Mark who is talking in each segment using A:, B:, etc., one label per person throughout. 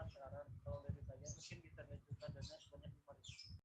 A: sekarang kalau dari saya mungkin bisa diajukan dana sebanyak 5.000.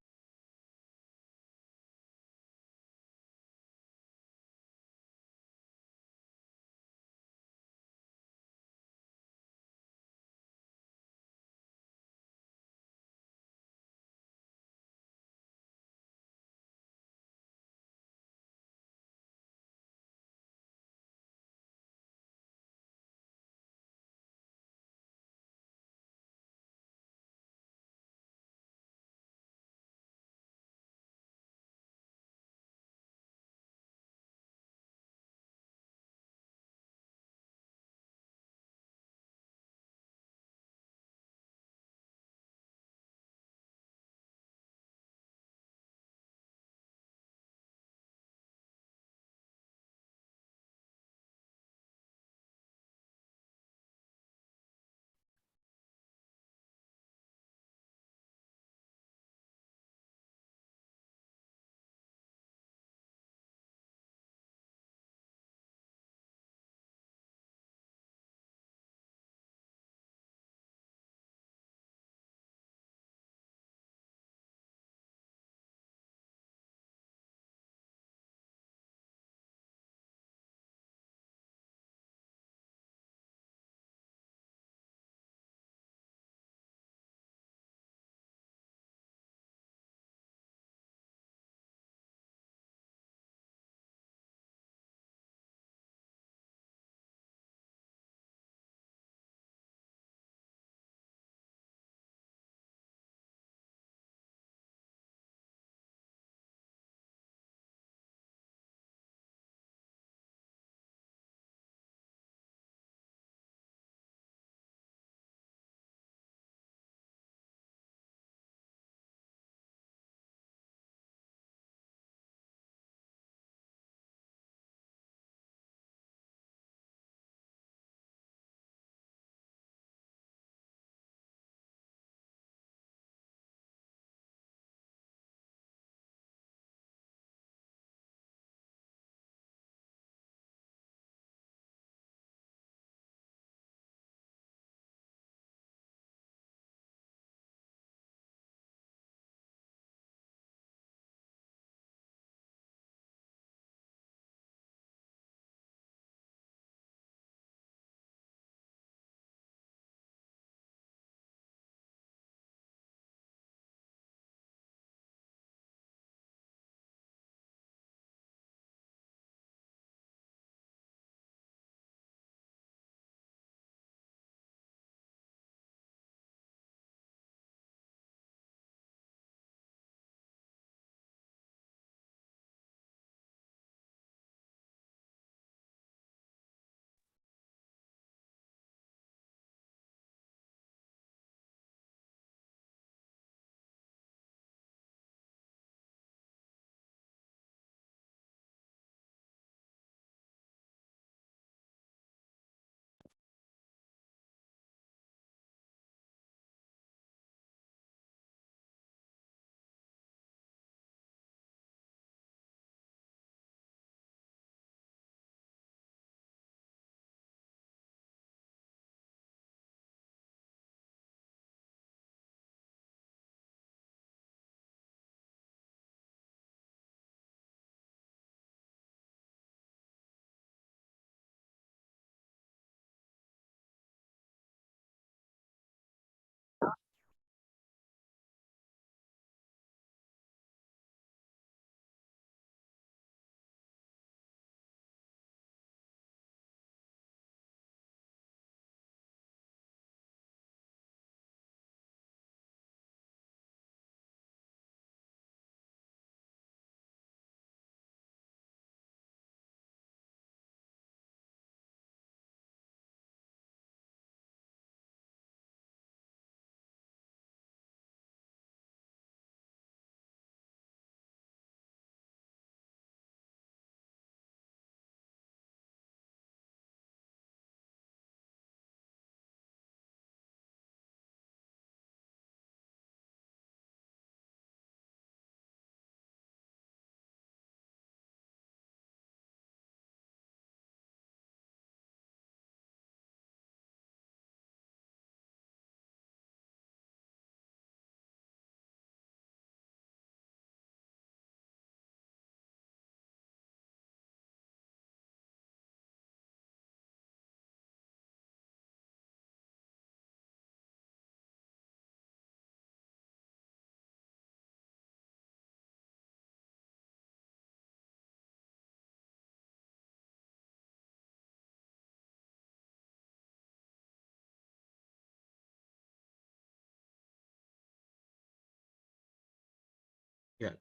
B: Ya,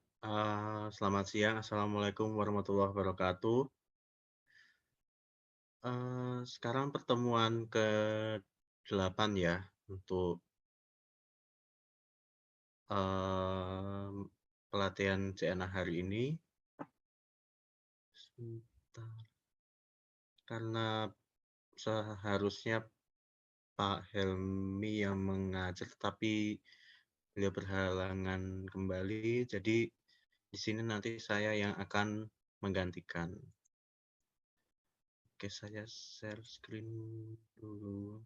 B: selamat siang. Assalamualaikum warahmatullahi wabarakatuh. Sekarang pertemuan ke-8 ya untuk, mmm, pelatihan CNA hari ini. Sebentar, karena seharusnya Pak Helmi yang mengajar, tetapi beliau berhalangan kembali, jadi di sini nanti saya yang akan menggantikan. Oke, saya share screen dulu.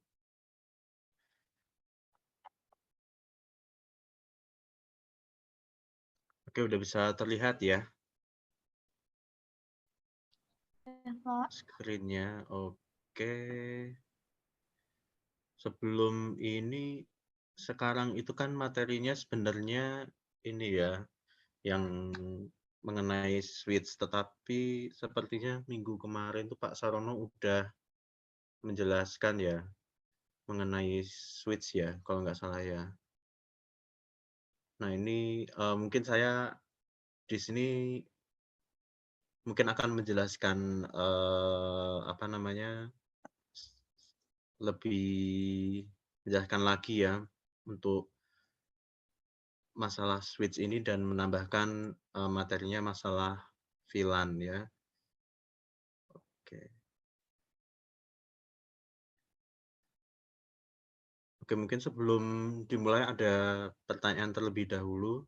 B: Oke, udah bisa terlihat ya
C: Ya, Pak.
B: screen-nya. Oke. Sebelum ini, sekarang itu kan materinya sebenarnya ini ya, yang mengenai switch, tetapi sepertinya minggu kemarin tuh Pak Sarono udah menjelaskan ya mengenai switch ya, kalau nggak salah ya. Nah ini mungkin saya di sini mungkin akan menjelaskan apa namanya, lebih menjelaskan lagi ya untuk masalah switch ini dan menambahkan materinya masalah VLAN ya. Oke. Oke, mungkin sebelum dimulai ada pertanyaan terlebih dahulu.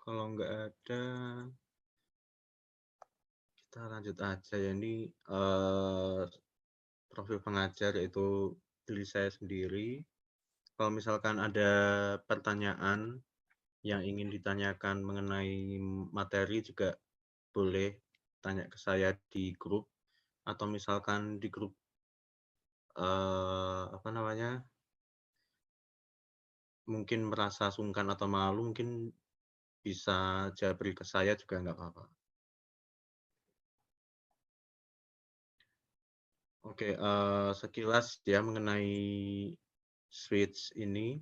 B: Kalau nggak ada, kita lanjut aja ya. Ini profil pengajar yaitu diri saya sendiri. Kalau misalkan ada pertanyaan yang ingin ditanyakan mengenai materi juga boleh tanya ke saya di grup, atau misalkan di grup apa namanya, mungkin merasa sungkan atau malu, mungkin bisa japri ke saya juga nggak apa-apa. Oke, sekilas ya mengenai switch ini.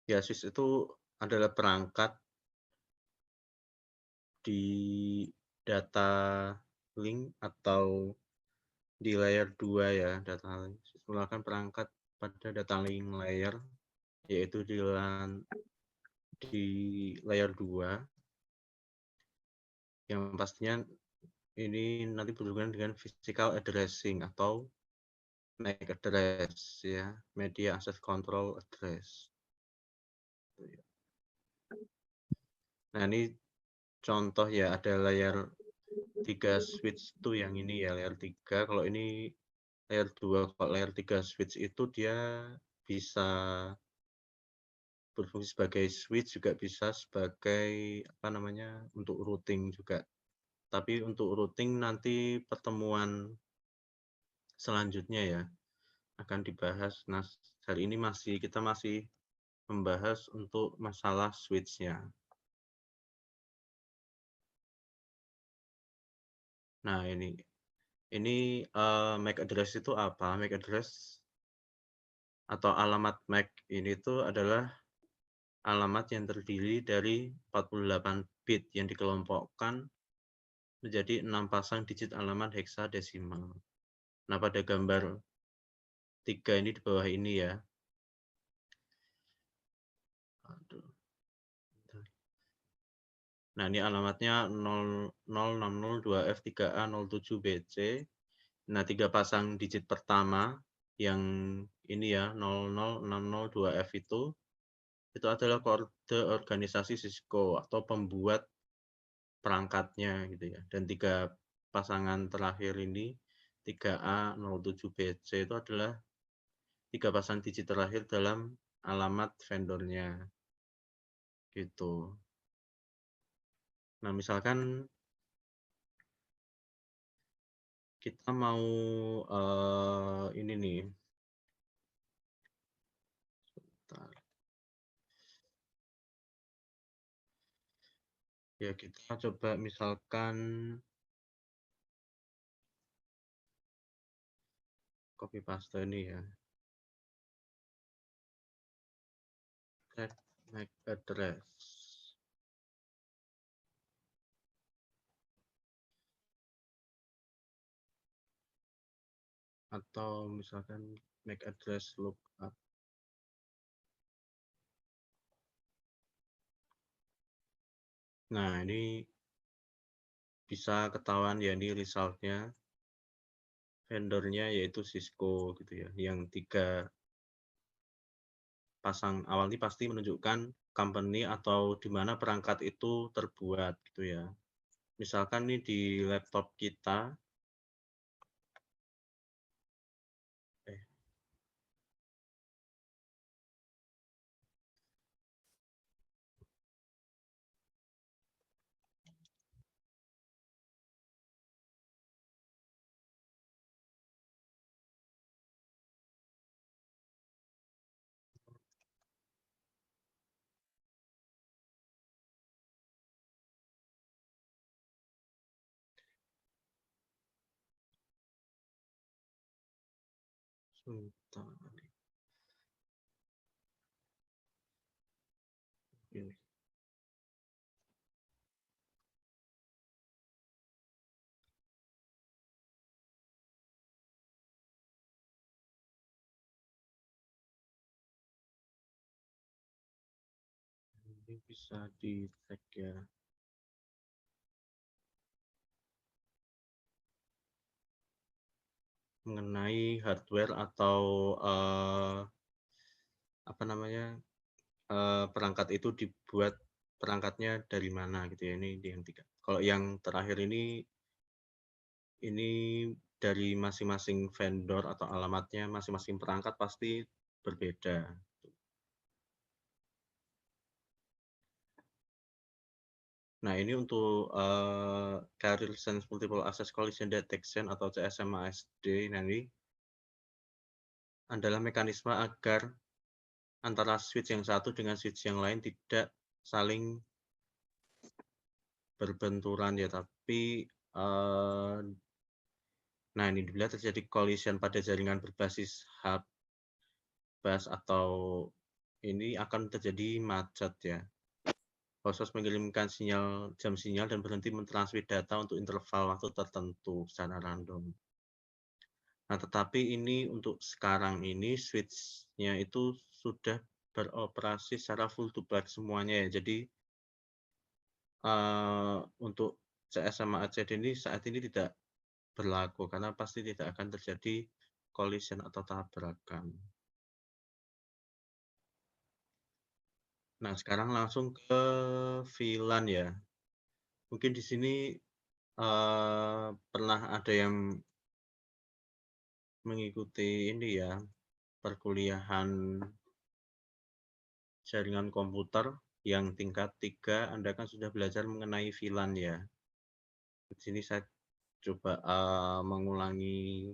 B: Ya, switch itu adalah perangkat di data link atau di layer 2 ya, data link. Merupakan perangkat pada data link layer, yaitu di layer 2, yang pastinya ini nanti berhubungan dengan physical addressing atau MAC address ya, media access control address. Nah, ini contoh ya, ada layer 3 switch itu yang ini ya, layer 3. Kalau ini layer 2. Kalau layer 3 switch itu dia bisa berfungsi sebagai switch, juga bisa sebagai apa namanya, untuk routing juga. Tapi untuk routing nanti pertemuan selanjutnya ya akan dibahas. Nah, hari ini kita masih membahas untuk masalah switch-nya. Nah, ini MAC address itu apa? MAC address atau alamat MAC ini tuh adalah alamat yang terdiri dari 48 bit yang dikelompokkan menjadi 6 pasang digit alamat heksadesimal. Nah, pada gambar 3 ini di bawah ini ya. Aduh. Nah, ini alamatnya 00602F3A07BC. Nah, 3 pasang digit pertama yang ini ya, 00602F itu adalah kode organisasi Cisco atau pembuat perangkatnya gitu ya. Dan 3 pasangan terakhir ini 3A07BC itu adalah 3 pasang digit terakhir dalam alamat vendornya gitu. Nah, misalkan kita mau ini nih. Bentar. Ya, kita coba misalkan copy paste ini ya. Track MAC address. Atau misalkan MAC address lookup. Nah, ini bisa ketahuan ya, ini resultnya vendornya yaitu Cisco gitu ya. Yang 3 pasang awal ini pasti menunjukkan company atau di mana perangkat itu terbuat gitu ya. Misalkan nih di laptop kita, sebentar. Ini. Ini bisa di tag ya. Mengenai hardware atau apa namanya perangkat itu dibuat perangkatnya dari mana gitu ya, ini yang 3. Kalau yang terakhir ini dari masing-masing vendor atau alamatnya masing-masing perangkat pasti berbeda. Nah, ini untuk Carrier Sense Multiple Access Collision Detection atau CSMASD. Nah, ini adalah mekanisme agar antara switch yang satu dengan switch yang lain tidak saling berbenturan ya, tapi nah ini bila terjadi collision pada jaringan berbasis hub bus atau ini akan terjadi macet ya. Proses mengirimkan jam sinyal dan berhenti mentransmit data untuk interval waktu tertentu secara random. Nah, tetapi ini untuk sekarang ini switch-nya itu sudah beroperasi secara full duplex semuanya ya. Jadi untuk CS sama ACD ini saat ini tidak berlaku karena pasti tidak akan terjadi collision atau tabrakan. Nah, sekarang langsung ke VLAN ya. Mungkin di sini pernah ada yang mengikuti ini ya, perkuliahan jaringan komputer yang tingkat 3, Anda kan sudah belajar mengenai VLAN ya. Di sini saya coba mengulangi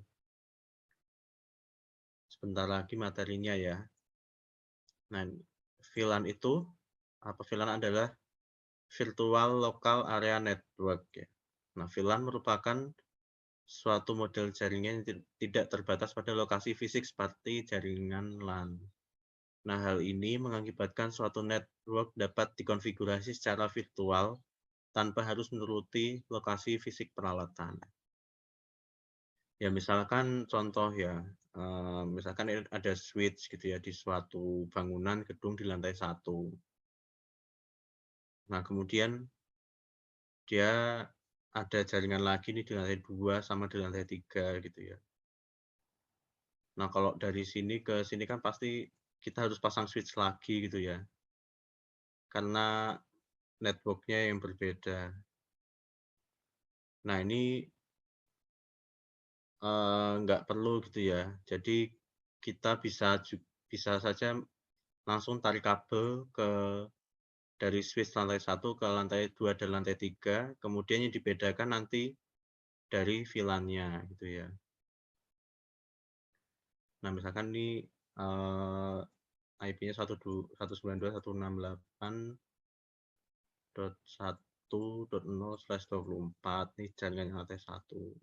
B: sebentar lagi materinya ya. Nah, VLAN itu VLAN adalah Virtual Local Area Network ya. Nah, VLAN merupakan suatu model jaringan yang tidak terbatas pada lokasi fisik seperti jaringan LAN. Nah, hal ini mengakibatkan suatu network dapat dikonfigurasi secara virtual tanpa harus menuruti lokasi fisik peralatan. Ya, misalkan contoh ya, misalkan ada switch gitu ya di suatu bangunan gedung di lantai 1. Nah, kemudian dia ada jaringan lagi nih di lantai 2 sama di lantai 3 gitu ya. Nah, kalau dari sini ke sini kan pasti kita harus pasang switch lagi gitu ya. Karena network-nya yang berbeda. Nah, ini nggak perlu gitu ya. Jadi kita bisa saja langsung tarik kabel dari switch lantai 1 ke lantai 2 dan lantai 3, kemudian yang dibedakan nanti dari VLAN-nya gitu ya. Nah, misalkan ini IP-nya 192.168.1.0/24 nih jaringan lantai 1.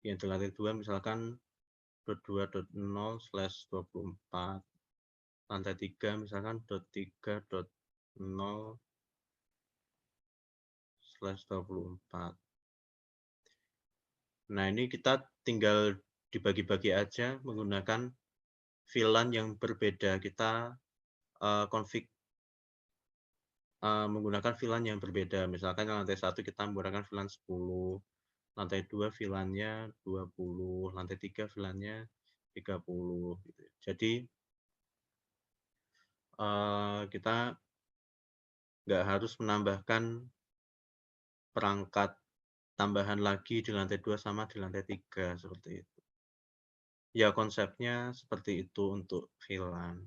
B: Yang di lantai 2 misalkan 22.0/24. lantai 3 misalkan .3.0/24. Nah, ini kita tinggal dibagi-bagi aja menggunakan VLAN yang berbeda. Kita config menggunakan VLAN yang berbeda. Misalkan yang lantai 1 kita menggunakan VLAN 10, lantai 2 VLAN-nya 20, lantai 3 VLAN-nya 30 gitu. Jadi kita nggak harus menambahkan perangkat tambahan lagi di lantai 2 sama di lantai 3 seperti itu. Ya konsepnya seperti itu untuk VLAN.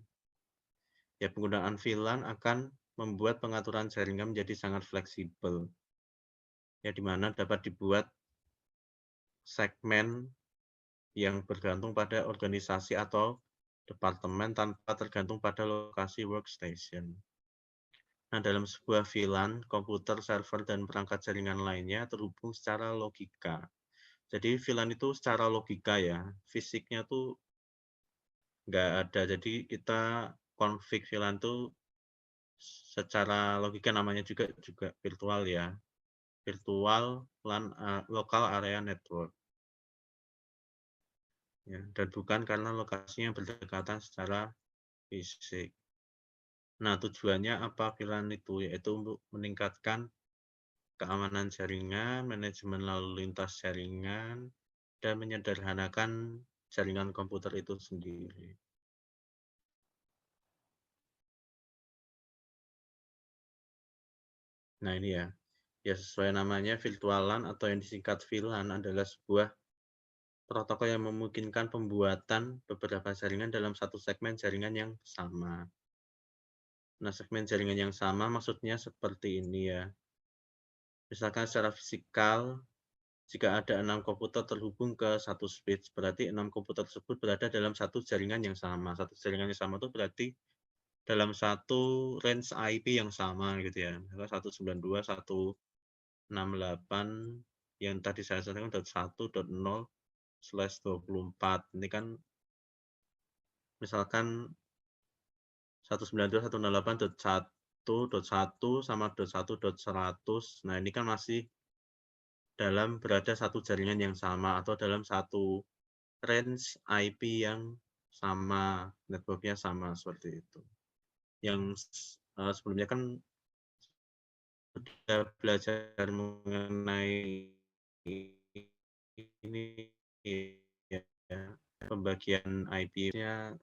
B: Ya penggunaan VLAN akan membuat pengaturan jaringan menjadi sangat fleksibel. Ya di mana dapat dibuat segmen yang bergantung pada organisasi atau departemen tanpa tergantung pada lokasi workstation. Nah, dalam sebuah VLAN, komputer, server, dan perangkat jaringan lainnya terhubung secara logika. Jadi VLAN itu secara logika ya, fisiknya tuh nggak ada. Jadi kita config VLAN itu secara logika, namanya juga virtual ya, virtual LAN local area network. Ya, dan bukan karena lokasinya berdekatan secara fisik. Nah, tujuannya apa VLAN itu? Yaitu untuk meningkatkan keamanan jaringan, manajemen lalu lintas jaringan, dan menyederhanakan jaringan komputer itu sendiri. Nah, ini ya. Ya, sesuai namanya, virtual LAN atau yang disingkat VLAN adalah sebuah protokol yang memungkinkan pembuatan beberapa jaringan dalam satu segmen jaringan yang sama. Nah, segmen jaringan yang sama maksudnya seperti ini ya. Misalkan secara fisikal, jika ada 6 komputer terhubung ke satu switch, berarti 6 komputer tersebut berada dalam satu jaringan yang sama. Satu jaringan yang sama itu berarti dalam satu range IP yang sama gitu ya. 192.168 yang tadi saya sampaikan .1.0/24. Ini kan misalkan 192.168.1.1 sama .1.100. Nah, ini kan masih dalam berada satu jaringan yang sama atau dalam satu range IP yang sama, network-nya sama seperti itu. Yang sebelumnya kan sudah belajar mengenai ini ya, pembagian IP-nya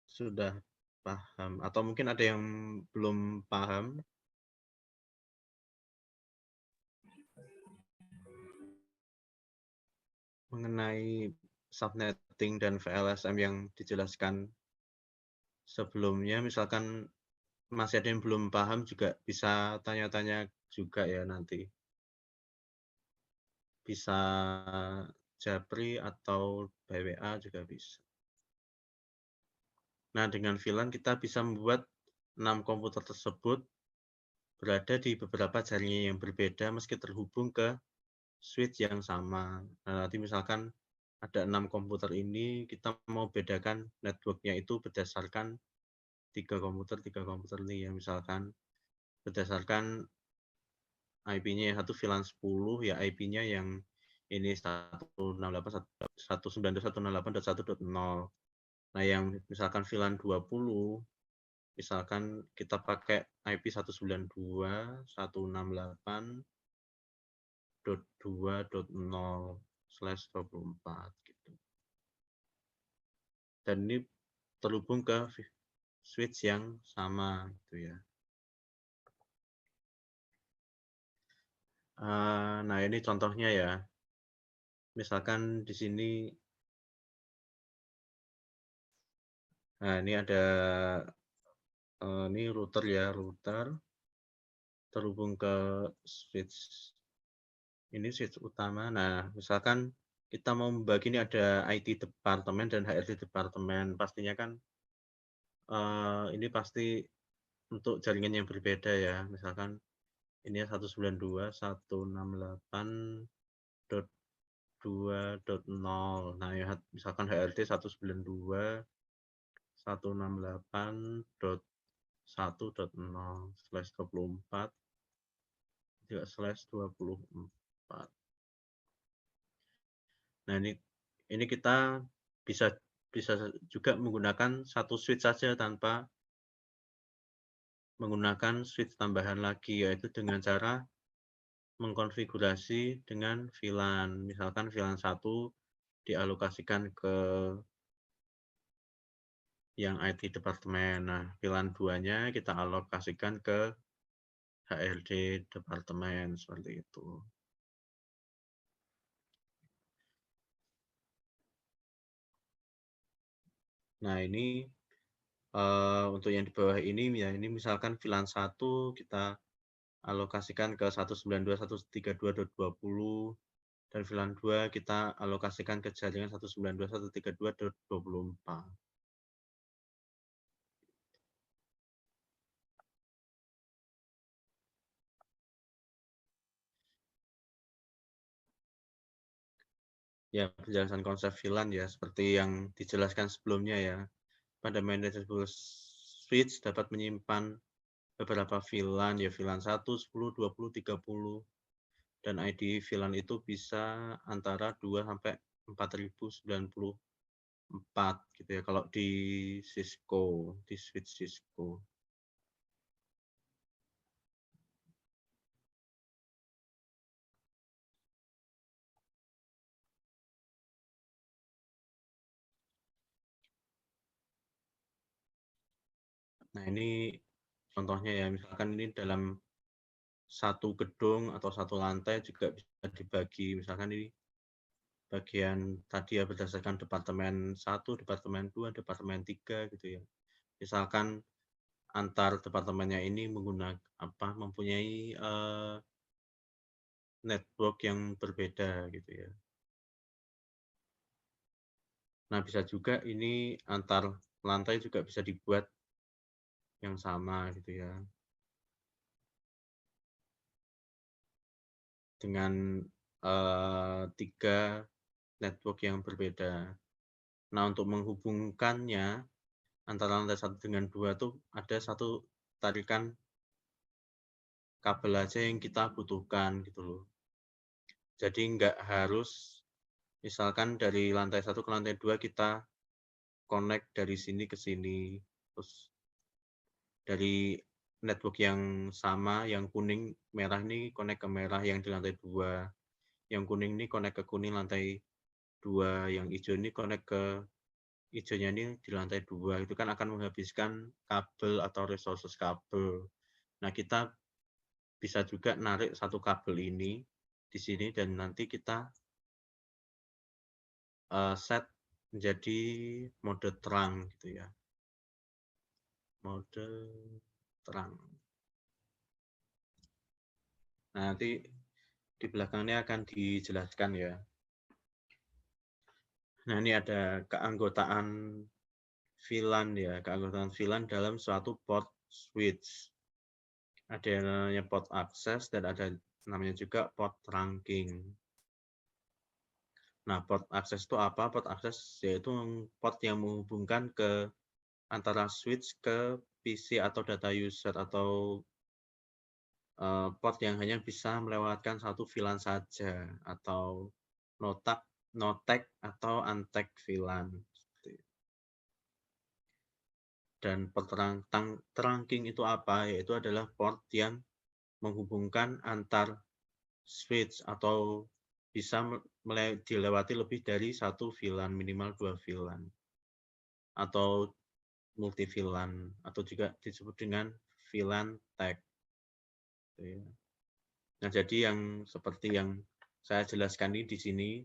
B: sudah paham atau mungkin ada yang belum paham? Mengenai subnetting dan VLSM yang dijelaskan sebelumnya, misalkan masih ada yang belum paham juga bisa tanya-tanya juga ya nanti. Bisa japri atau by WA juga bisa. Nah, dengan VLAN kita bisa membuat 6 komputer tersebut berada di beberapa jaringan yang berbeda meski terhubung ke switch yang sama. Nah, nanti misalkan ada 6 komputer ini, kita mau bedakan network-nya itu berdasarkan 3 komputer ini ya, misalkan berdasarkan IP-nya yang satu VLAN 10 ya, IP-nya yang ini 192.168.1.0. Nah, yang misalkan VLAN 20, misalkan kita pakai IP 192.168.2.0/24 gitu. Dan ini terhubung ke switch yang sama gitu ya. Nah, ini contohnya ya. Misalkan di sini, nah ini ada ini router ya, router terhubung ke switch. Ini switch utama. Nah, misalkan kita mau membagi, ini ada IT departemen dan HRD departemen. Pastinya kan ini pasti untuk jaringan yang berbeda ya. Misalkan ini 192.168.2.0. Nah, ya, misalkan HRD 192 168.1.0/24 juga /24. Nah, ini kita bisa juga menggunakan satu switch saja tanpa menggunakan switch tambahan lagi, yaitu dengan cara mengkonfigurasi dengan VLAN. Misalkan VLAN 1 dialokasikan ke yang IT departemen. Nah, VLAN 2-nya kita alokasikan ke HRD departemen, seperti itu. Nah, ini untuk yang di bawah ini ya, ini misalkan VLAN 1 kita alokasikan ke 192.132.20 dan VLAN 2 kita alokasikan ke jaringan 192.132.24. Ya, penjelasan konsep VLAN ya, seperti yang dijelaskan sebelumnya ya. Pada manageable switch dapat menyimpan beberapa VLAN, ya VLAN 1, 10, 20, 30. Dan ID VLAN itu bisa antara 2 sampai 4094 gitu ya, kalau di Cisco, di switch Cisco. Nah, ini contohnya ya, misalkan ini dalam satu gedung atau satu lantai juga bisa dibagi, misalkan ini bagian tadi ya berdasarkan departemen 1, departemen 2, departemen 3 gitu ya. Misalkan antar departemennya ini mempunyai network yang berbeda gitu ya. Nah, bisa juga ini antar lantai juga bisa dibuat yang sama gitu ya. Dengan 3 network yang berbeda. Nah, untuk menghubungkannya antara lantai 1 dengan 2 tuh ada satu tarikan kabel aja yang kita butuhkan gitu loh. Jadi nggak harus misalkan dari lantai 1 ke lantai 2 kita connect dari sini ke sini. Terus dari network yang sama, yang kuning merah ini connect ke merah yang di lantai 2. Yang kuning ini connect ke kuning lantai 2, yang hijau ini connect ke hijaunya ini di lantai 2. Itu kan akan menghabiskan kabel atau resources kabel. Nah, kita bisa juga narik satu kabel ini di sini dan nanti kita set menjadi mode terang gitu ya. Mode terang. Nah, nanti di belakangnya akan dijelaskan ya. Nah, ini ada keanggotaan VLAN ya, keanggotaan VLAN dalam suatu port switch. Ada yang namanya port access dan ada namanya juga port trunking. Nah, port access itu apa? Port access yaitu port yang menghubungkan ke antara switch ke PC atau data user, atau port yang hanya bisa melewatkan satu VLAN saja, atau no-tag atau untag VLAN. Dan port trunking itu apa? Yaitu adalah port yang menghubungkan antar switch atau bisa dilewati lebih dari satu VLAN, minimal 2 VLAN. Atau multi VLAN, atau juga disebut dengan VLAN tag. Nah, jadi yang seperti yang saya jelaskan ini di sini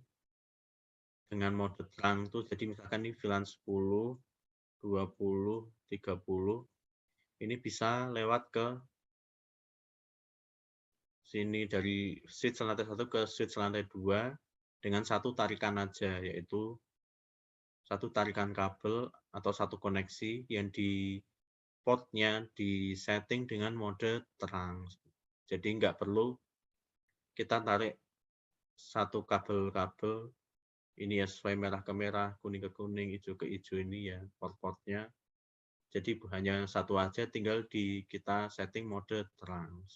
B: dengan mode terang itu, jadi misalkan ini VLAN 10, 20, 30, ini bisa lewat ke sini dari switch lantai 1 ke switch lantai 2 dengan satu tarikan aja, yaitu satu tarikan kabel atau satu koneksi yang di portnya disetting dengan mode terang. Jadi nggak perlu kita tarik satu kabel-kabel ini ya sesuai merah ke merah, kuning ke kuning, hijau ke hijau ini ya port-portnya. Jadi hanya satu aja, tinggal kita setting mode terang.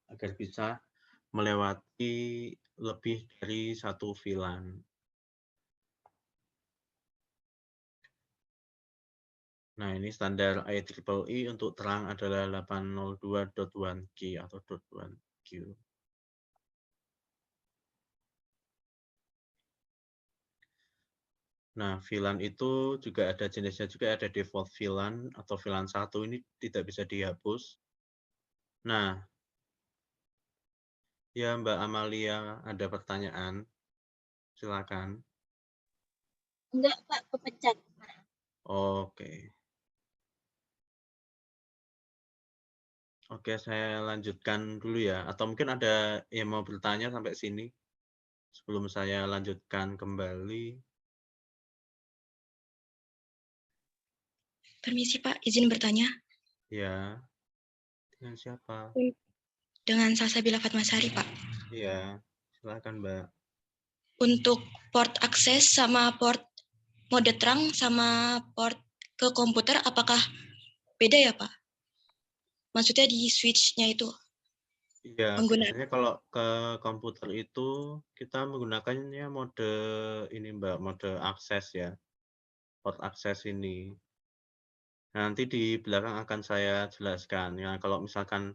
B: Agar bisa melewati lebih dari satu VLAN. Nah, ini standar IEEE untuk terang adalah 802.1Q atau .1Q. Nah, VLAN itu juga ada jenisnya juga, ada default VLAN atau VLAN 1 ini tidak bisa dihapus. Nah, ya Mbak Amalia ada pertanyaan? Silakan.
C: Enggak, Pak, kepencet.
B: Oke. Oke, saya lanjutkan dulu ya. Atau mungkin ada yang mau bertanya sampai sini sebelum saya lanjutkan kembali.
D: Permisi Pak, izin bertanya.
B: Ya, dengan siapa?
D: Dengan Salsabila Fatmasari Pak.
B: Iya, silakan Mbak.
D: Untuk port akses sama port mode terang sama port ke komputer apakah beda ya Pak? Maksudnya di switch-nya itu.
B: Iya,
D: Menggunakan.
B: biasanya kalau ke komputer itu kita menggunakannya mode ini Mbak, mode akses ya. Port akses ini. Nanti di belakang akan saya jelaskan. Ya, kalau misalkan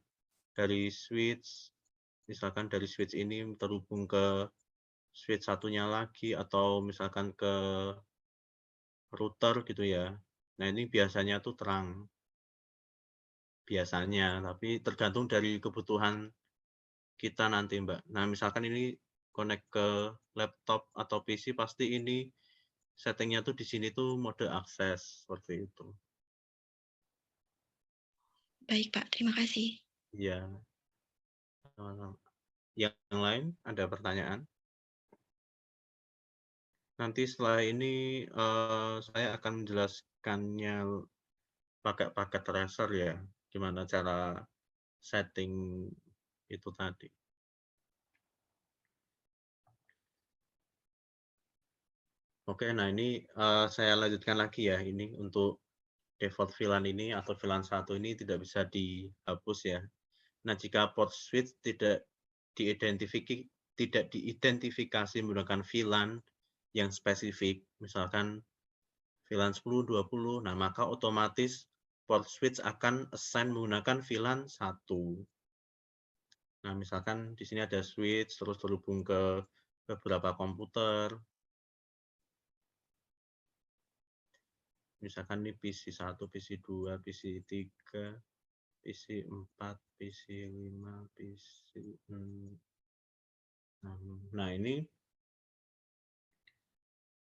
B: dari switch, misalkan dari switch ini terhubung ke switch satunya lagi atau misalkan ke router gitu ya. Nah, ini biasanya tuh terang. Biasanya, tapi tergantung dari kebutuhan kita nanti, Mbak. Nah, misalkan ini connect ke laptop atau PC, pasti ini settingnya tuh di sini tuh mode akses, seperti itu.
D: Baik Pak, terima kasih.
B: Iya. Yang lain ada pertanyaan? Nanti setelah ini saya akan menjelaskannya pakai paket tracer ya, gimana cara setting itu tadi. Oke, nah ini saya lanjutkan lagi ya, ini untuk default VLAN ini atau VLAN 1 ini tidak bisa dihapus ya. Nah, jika port switch tidak diidentifikasi menggunakan VLAN yang spesifik, misalkan VLAN 10, 20, nah maka otomatis port switch akan assign menggunakan VLAN 1. Nah, misalkan di sini ada switch terus terhubung ke beberapa komputer. Misalkan ini PC1, PC2, PC3, PC4, PC5, PC6. Nah, ini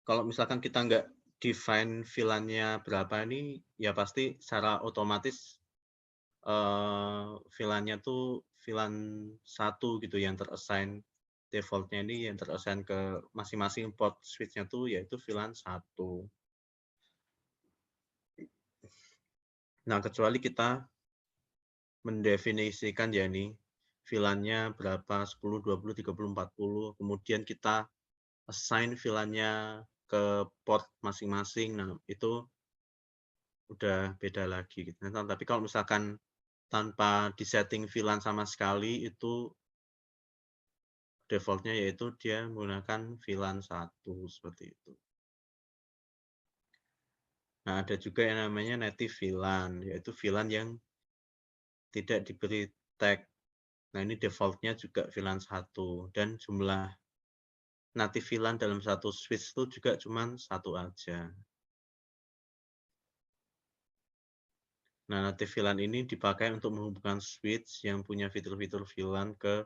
B: kalau misalkan kita nggak define VLAN-nya berapa ini, ya pasti secara otomatis VLAN-nya tuh VLAN 1 gitu yang terassign, default-nya ini yang terassign ke masing-masing port switch-nya tuh yaitu VLAN 1. Nah, kecuali kita mendefinisikan ya nih, VLAN-nya berapa, 10, 20, 30, 40, kemudian kita assign VLAN-nya ke port masing-masing, nah itu udah beda lagi gitu. Nah, tapi kalau misalkan tanpa disetting VLAN sama sekali, itu default-nya yaitu dia menggunakan VLAN 1, seperti itu. Nah, ada juga yang namanya native VLAN, yaitu VLAN yang tidak diberi tag. Nah, ini default-nya juga VLAN 1, dan jumlah native VLAN dalam satu switch itu juga cuma satu aja. Nah, native VLAN ini dipakai untuk menghubungkan switch yang punya fitur-fitur VLAN ke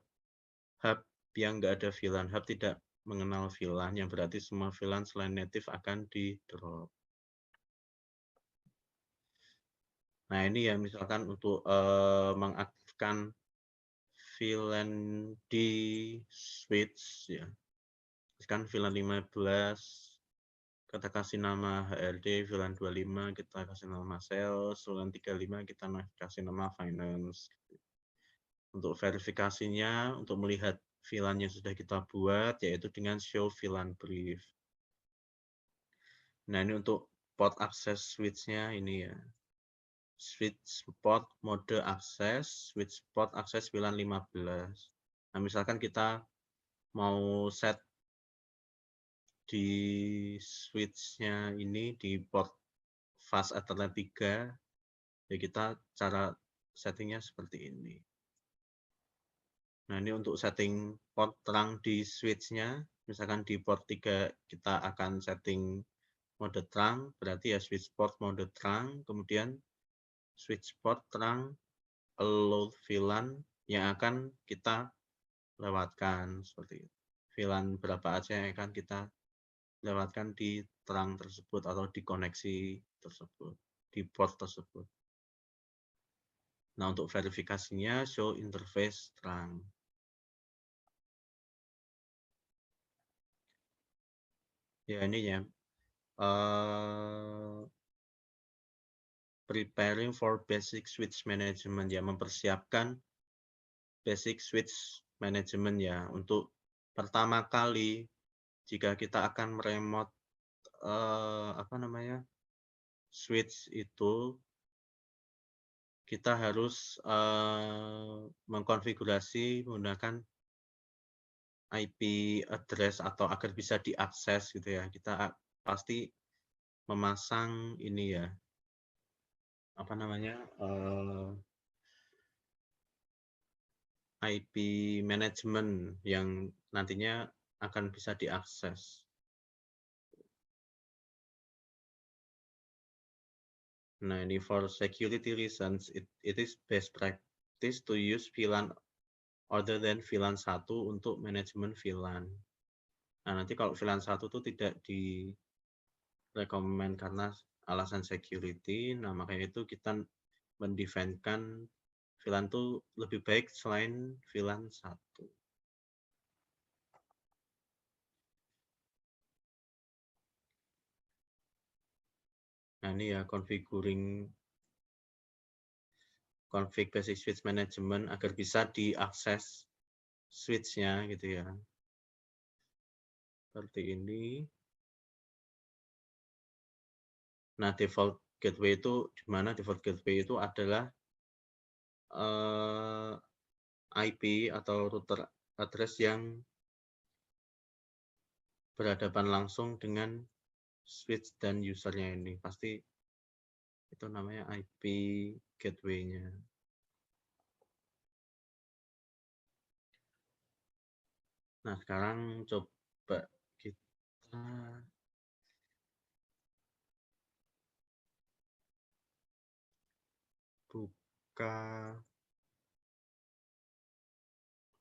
B: hub yang nggak ada VLAN. Hub tidak mengenal VLAN, yang berarti semua VLAN selain native akan di-drop. Nah, ini ya misalkan untuk mengaktifkan VLAN di switch ya. Misalkan VLAN 15, kita kasih nama HRD, VLAN 25 kita kasih nama sales, VLAN 35 kita kasih nama finance. Untuk verifikasinya, untuk melihat VLAN yang sudah kita buat, yaitu dengan show VLAN brief. Nah, ini untuk port access switch-nya ini ya. Switch port mode akses, switch port akses VLAN 15. Nah, misalkan kita mau set di switch-nya ini di port fast Ethernet 3, ya kita cara settingnya seperti ini. Nah, ini untuk setting port terang di switch-nya, misalkan di port 3 kita akan setting mode terang, berarti ya switch port mode terang, kemudian switch port terang load VLAN yang akan kita lewatkan seperti itu. VLAN berapa aja yang akan kita lewatkan di terang tersebut atau di koneksi tersebut, di port tersebut. Nah, untuk verifikasinya show interface terang. Ya, ini ya. Preparing for basic switch management ya, mempersiapkan basic switch management ya, untuk pertama kali jika kita akan meremote switch itu, kita harus mengkonfigurasi menggunakan IP address atau agar bisa diakses gitu ya. Kita pasti memasang ini ya, IP management yang nantinya akan bisa diakses. Nah, ini for security reasons, it is best practice to use VLAN other than VLAN 1 untuk manajemen VLAN. Nah, nanti kalau VLAN 1 itu tidak direkomend karena alasan security, nah makanya itu kita mendefine-kan VLAN itu lebih baik selain VLAN 1. Nah, ini ya config basic switch management agar bisa diakses switch-nya gitu ya. Seperti ini. Nah, default gateway itu di mana? Default gateway itu adalah IP atau router address yang berhadapan langsung dengan switch dan usernya ini. Pasti itu namanya IP gateway-nya. Nah, sekarang coba kita buka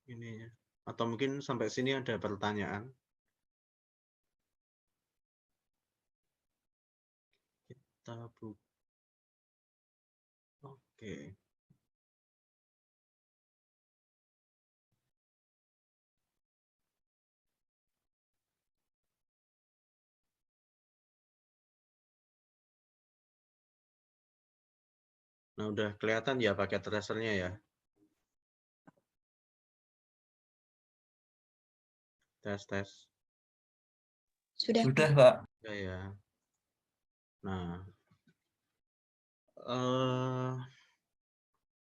B: ini ya. Atau mungkin sampai sini ada pertanyaan. Kita buka. Oke. Nah, udah kelihatan ya paket tracernya ya. Tes.
D: Sudah,
E: Sudah,
D: Pak.
E: Pak.
B: Ya. Nah,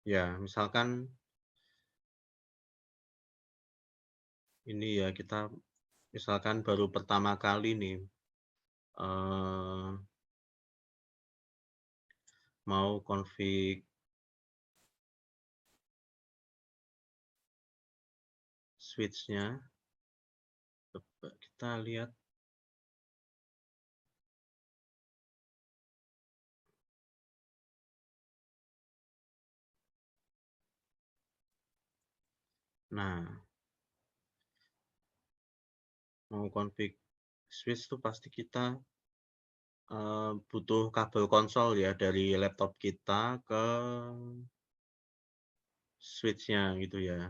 B: ya misalkan ini ya, kita misalkan baru pertama kali nih mau config switch-nya. Coba kita lihat. Nah, mau config switch itu pasti kita butuh kabel konsol ya dari laptop kita ke switch-nya gitu ya.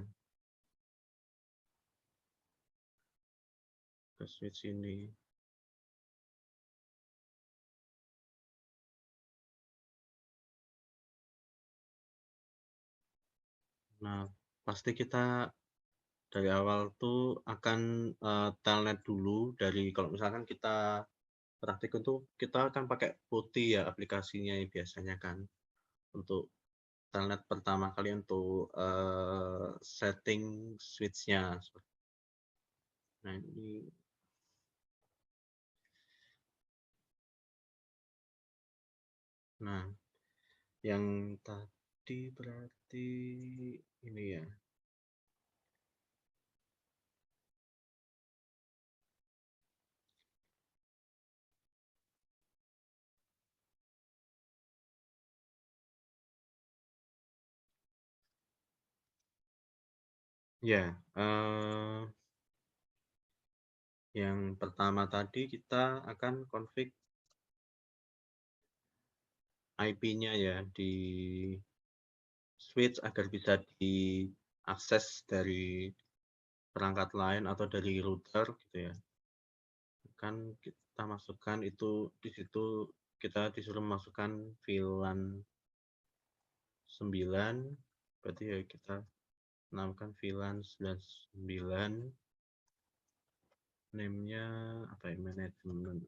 B: Ke switch ini. Nah, pasti kita dari awal tuh akan telnet dulu dari, kalau misalkan kita praktik untuk kita akan pakai putih ya aplikasinya biasanya kan untuk telnet pertama kali untuk setting switch-nya. Nah ini yang tadi berarti ini ya. Ya, yang pertama tadi kita akan config IP-nya ya di switch agar bisa diakses dari perangkat lain atau dari router gitu ya. Kan kita masukkan itu di situ kita disuruh masukkan VLAN 9, berarti ya kita namakan VLAN 99, name-nya apa ya, management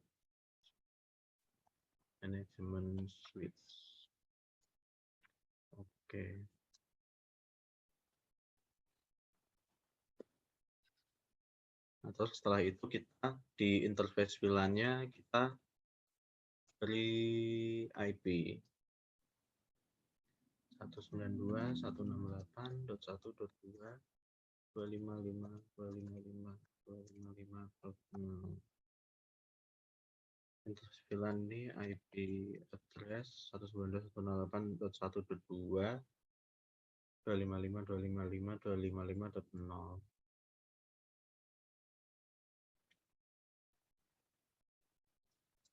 B: switch. Oke. Nah, terus setelah itu kita di interface VLAN-nya kita beri IP 192.168.255.255.255.255.0. Interface VLAN ini IP address 192.168.255.255.255.0.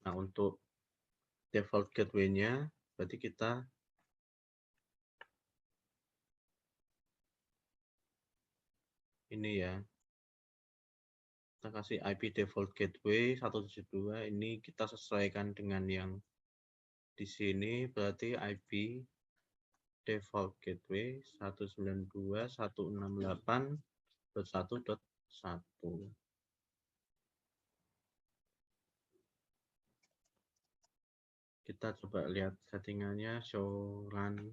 B: Nah, untuk default gateway-nya berarti kita ini ya, kita kasih IP default gateway 172, ini kita sesuaikan dengan yang di sini, berarti IP default gateway 192.168.1.1. Kita coba lihat settingannya, show run.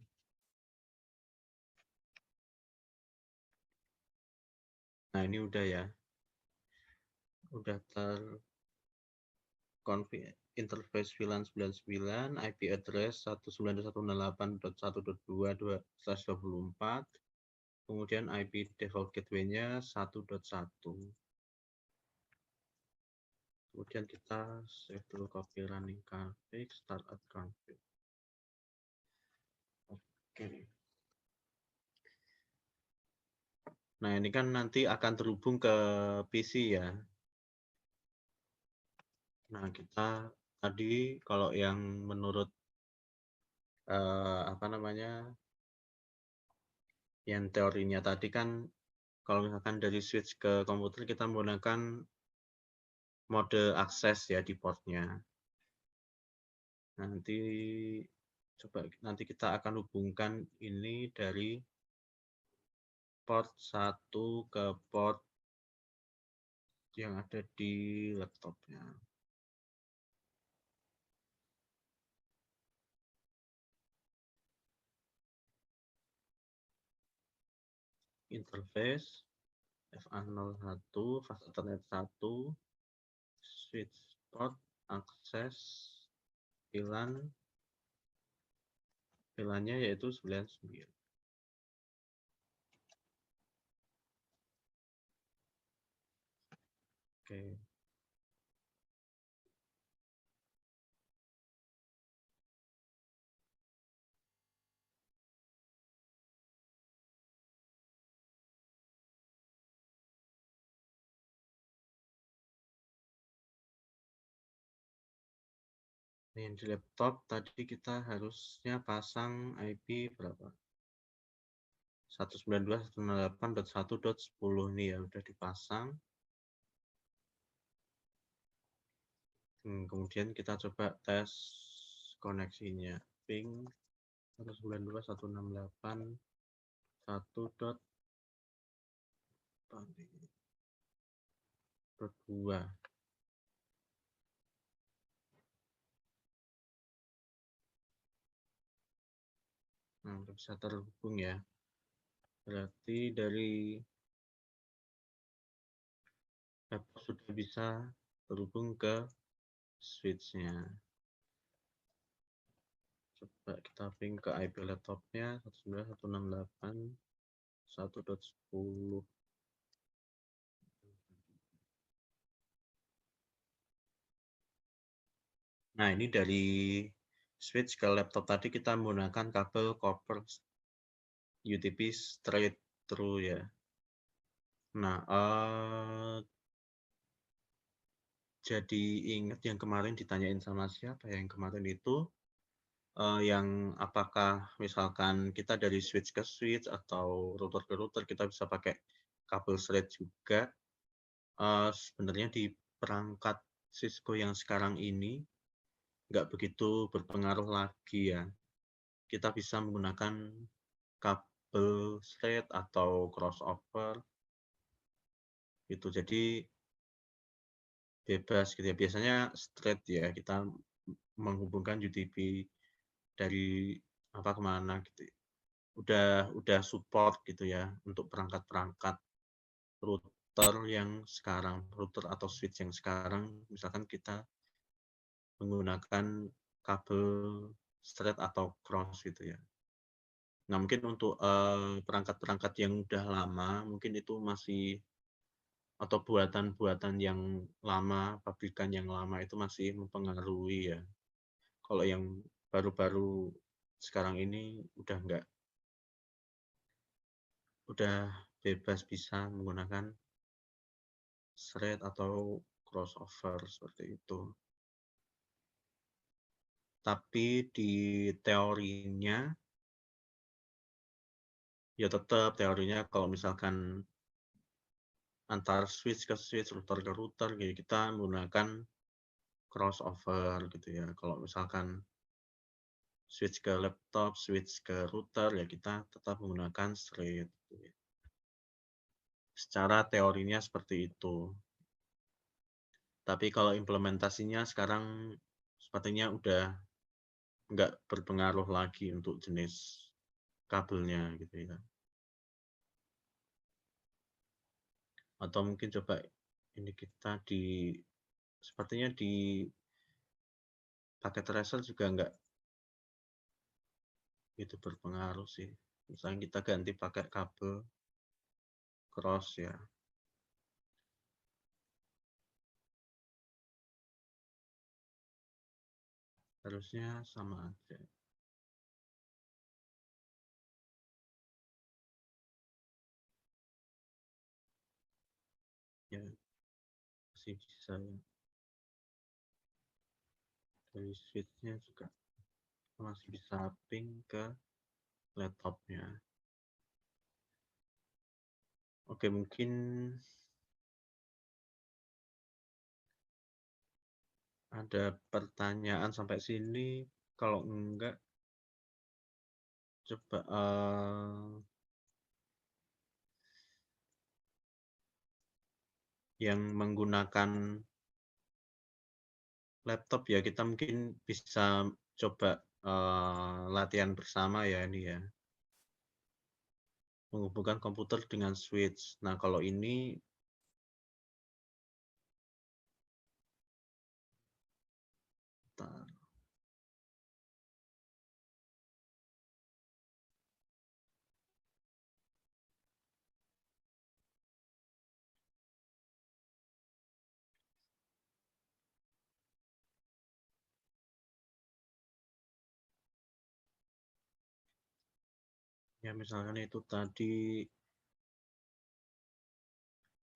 B: Nah, ini udah ya. Udah terkonfig interface VLAN 99, IP address 192.168.1.2/24, kemudian IP default gateway-nya 1.1. Kemudian kita save dulu, copy running config, start at config. Oke. Nah, ini kan nanti akan terhubung ke PC ya. Nah, kita tadi kalau yang menurut yang teorinya tadi kan kalau misalkan dari switch ke komputer kita menggunakan mode akses ya di portnya. Nanti kita akan hubungkan ini dari port 1 ke port yang ada di laptopnya. Interface FA01, fast Ethernet 1, switch port, akses VLAN-nya yaitu 99. Oke. Yang di laptop tadi kita harusnya pasang IP berapa? 192.168.1.10 nih ya udah dipasang. Kemudian kita coba tes koneksinya. Ping 192.168.1.2. bisa terhubung ya. Berarti dari laptop sudah bisa terhubung ke switch-nya. Coba kita ping ke IP laptopnya 19168.1.10. Nah, ini dari switch ke laptop tadi kita menggunakan kabel copper UTP straight through ya. Nah, jadi ingat yang kemarin ditanyain sama siapa ya? Yang kemarin itu yang apakah misalkan kita dari switch ke switch atau router ke router kita bisa pakai kabel straight juga. Sebenarnya di perangkat Cisco yang sekarang ini nggak begitu berpengaruh lagi ya. Kita bisa menggunakan kabel straight atau crossover gitu. Jadi bebas gitu ya. Biasanya straight ya, kita menghubungkan UDP dari apa kemana gitu. Udah support gitu ya untuk perangkat-perangkat router yang sekarang, router atau switch yang sekarang, misalkan kita menggunakan kabel straight atau cross gitu ya. Nah, mungkin untuk perangkat-perangkat yang udah lama, mungkin itu masih atau buatan-buatan yang lama, pabrikan yang lama itu masih mempengaruhi ya. Kalau yang baru-baru sekarang ini udah enggak, udah bebas bisa menggunakan thread atau crossover seperti itu. Tapi di teorinya, ya tetap teorinya kalau misalkan antar switch ke switch, router ke router, ya kita menggunakan crossover gitu ya. Kalau misalkan switch ke laptop, switch ke router, ya kita tetap menggunakan straight. Gitu ya. Secara teorinya seperti itu. Tapi kalau implementasinya sekarang sepertinya udah nggak berpengaruh lagi untuk jenis kabelnya gitu ya. Atau mungkin coba ini kita sepertinya di paket tracer juga nggak itu berpengaruh sih. Misalnya kita ganti pakai kabel cross ya. Harusnya sama aja. Ya, masih bisa ya. Dari switch-nya juga masih bisa ping ke laptopnya. Oke, mungkin ada pertanyaan sampai sini. Kalau enggak, coba yang menggunakan laptop ya, kita mungkin bisa coba latihan bersama ya ini ya. Menghubungkan komputer dengan switch. Nah, kalau ini bentar. Ya, misalkan itu tadi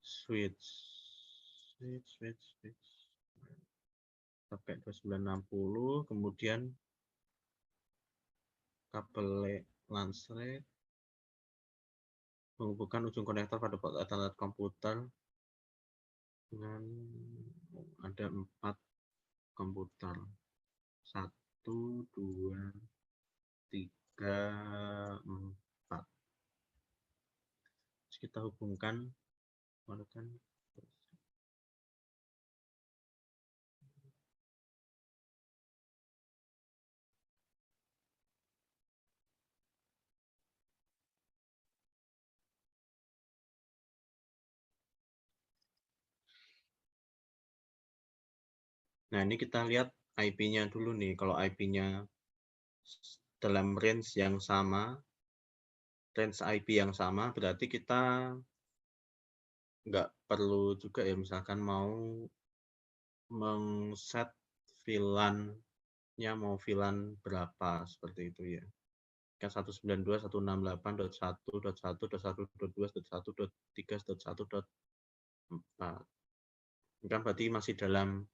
B: switch pakai 2960, kemudian kabel LAN straight menghubungkan ujung konektor pada port Ethernet komputer dengan ada 4 komputer, 1, 2, 3, 4. Terus kita hubungkan Nah, ini kita lihat IP-nya dulu nih. Kalau IP-nya dalam range yang sama, range IP yang sama, berarti kita nggak perlu juga ya, misalkan mau meng-set VLAN-nya mau VLAN berapa, seperti itu ya. Kan 192.168.1.1.1.1.3.1.4. Ini kan berarti masih dalam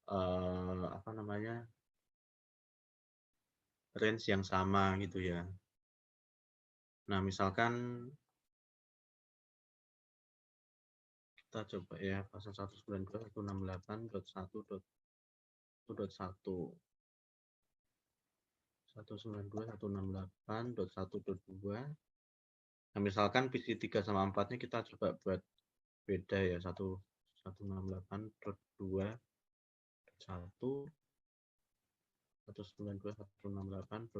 B: apa namanya, range yang sama gitu ya. Nah, misalkan kita coba ya pasal 192.168.1.1 192.168.1.2. Nah, misalkan PC 3 sama 4-nya kita coba buat beda ya, 168.2.1 192.168.2.2.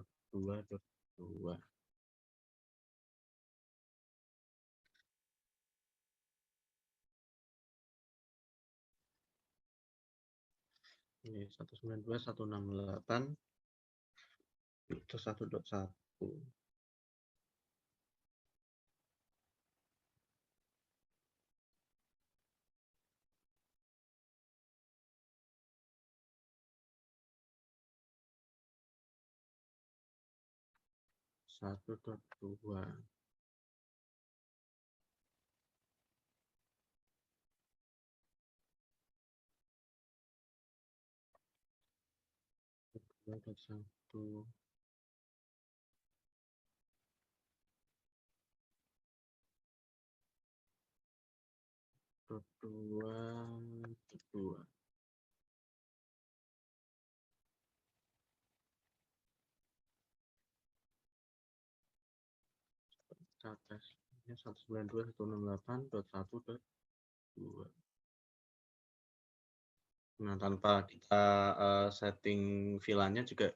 B: Ini 192.168.1.1. Satu dot dua. Dua dot satu. Dot dua. Dot dua. Ini 192.168.1.2. Nah, tanpa kita setting VLAN-nya juga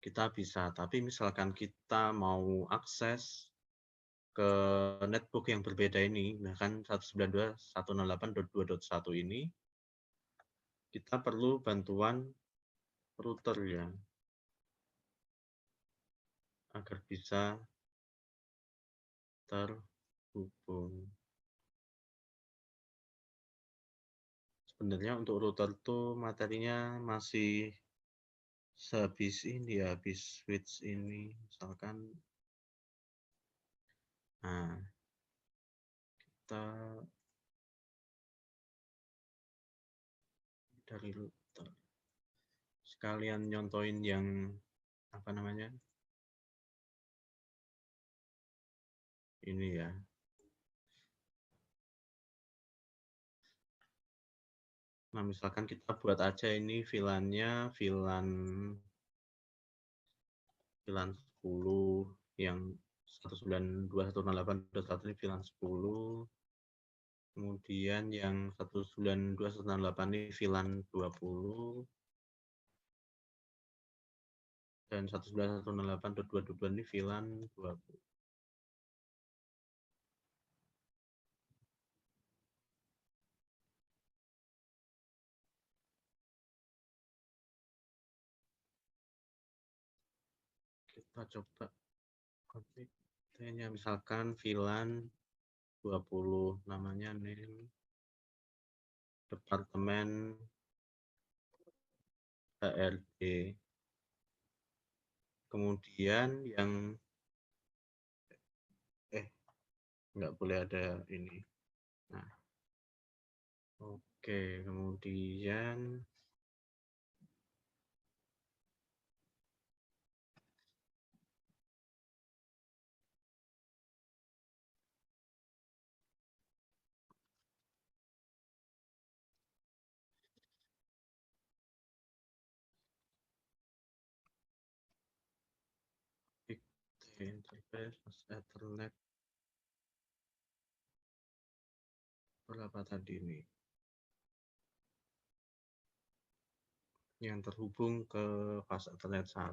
B: kita bisa. Tapi misalkan kita mau akses ke netbook yang berbeda ini, nah kan 192.168.2.1 ini, kita perlu bantuan router ya, agar bisa terhubung. Sebenarnya untuk router tuh materinya masih sehabis ini ya, habis switch ini misalkan. Nah, kita dari router sekalian nyontoin yang apa namanya, ini ya. Nah, misalkan kita buat aja ini VLAN-nya VLAN 10 yang 192.168.1 ini VLAN 10. Kemudian yang 192.168 ini VLAN 20. Dan 192.168.2.2 ini VLAN 20. Kita coba konfigurasinya, misalkan VLAN 20, namanya name departemen HRD. Kemudian yang nggak boleh ada ini. Nah, oke, kemudian interface Ethernet berapa tadi ini yang terhubung ke pas Ethernet 1,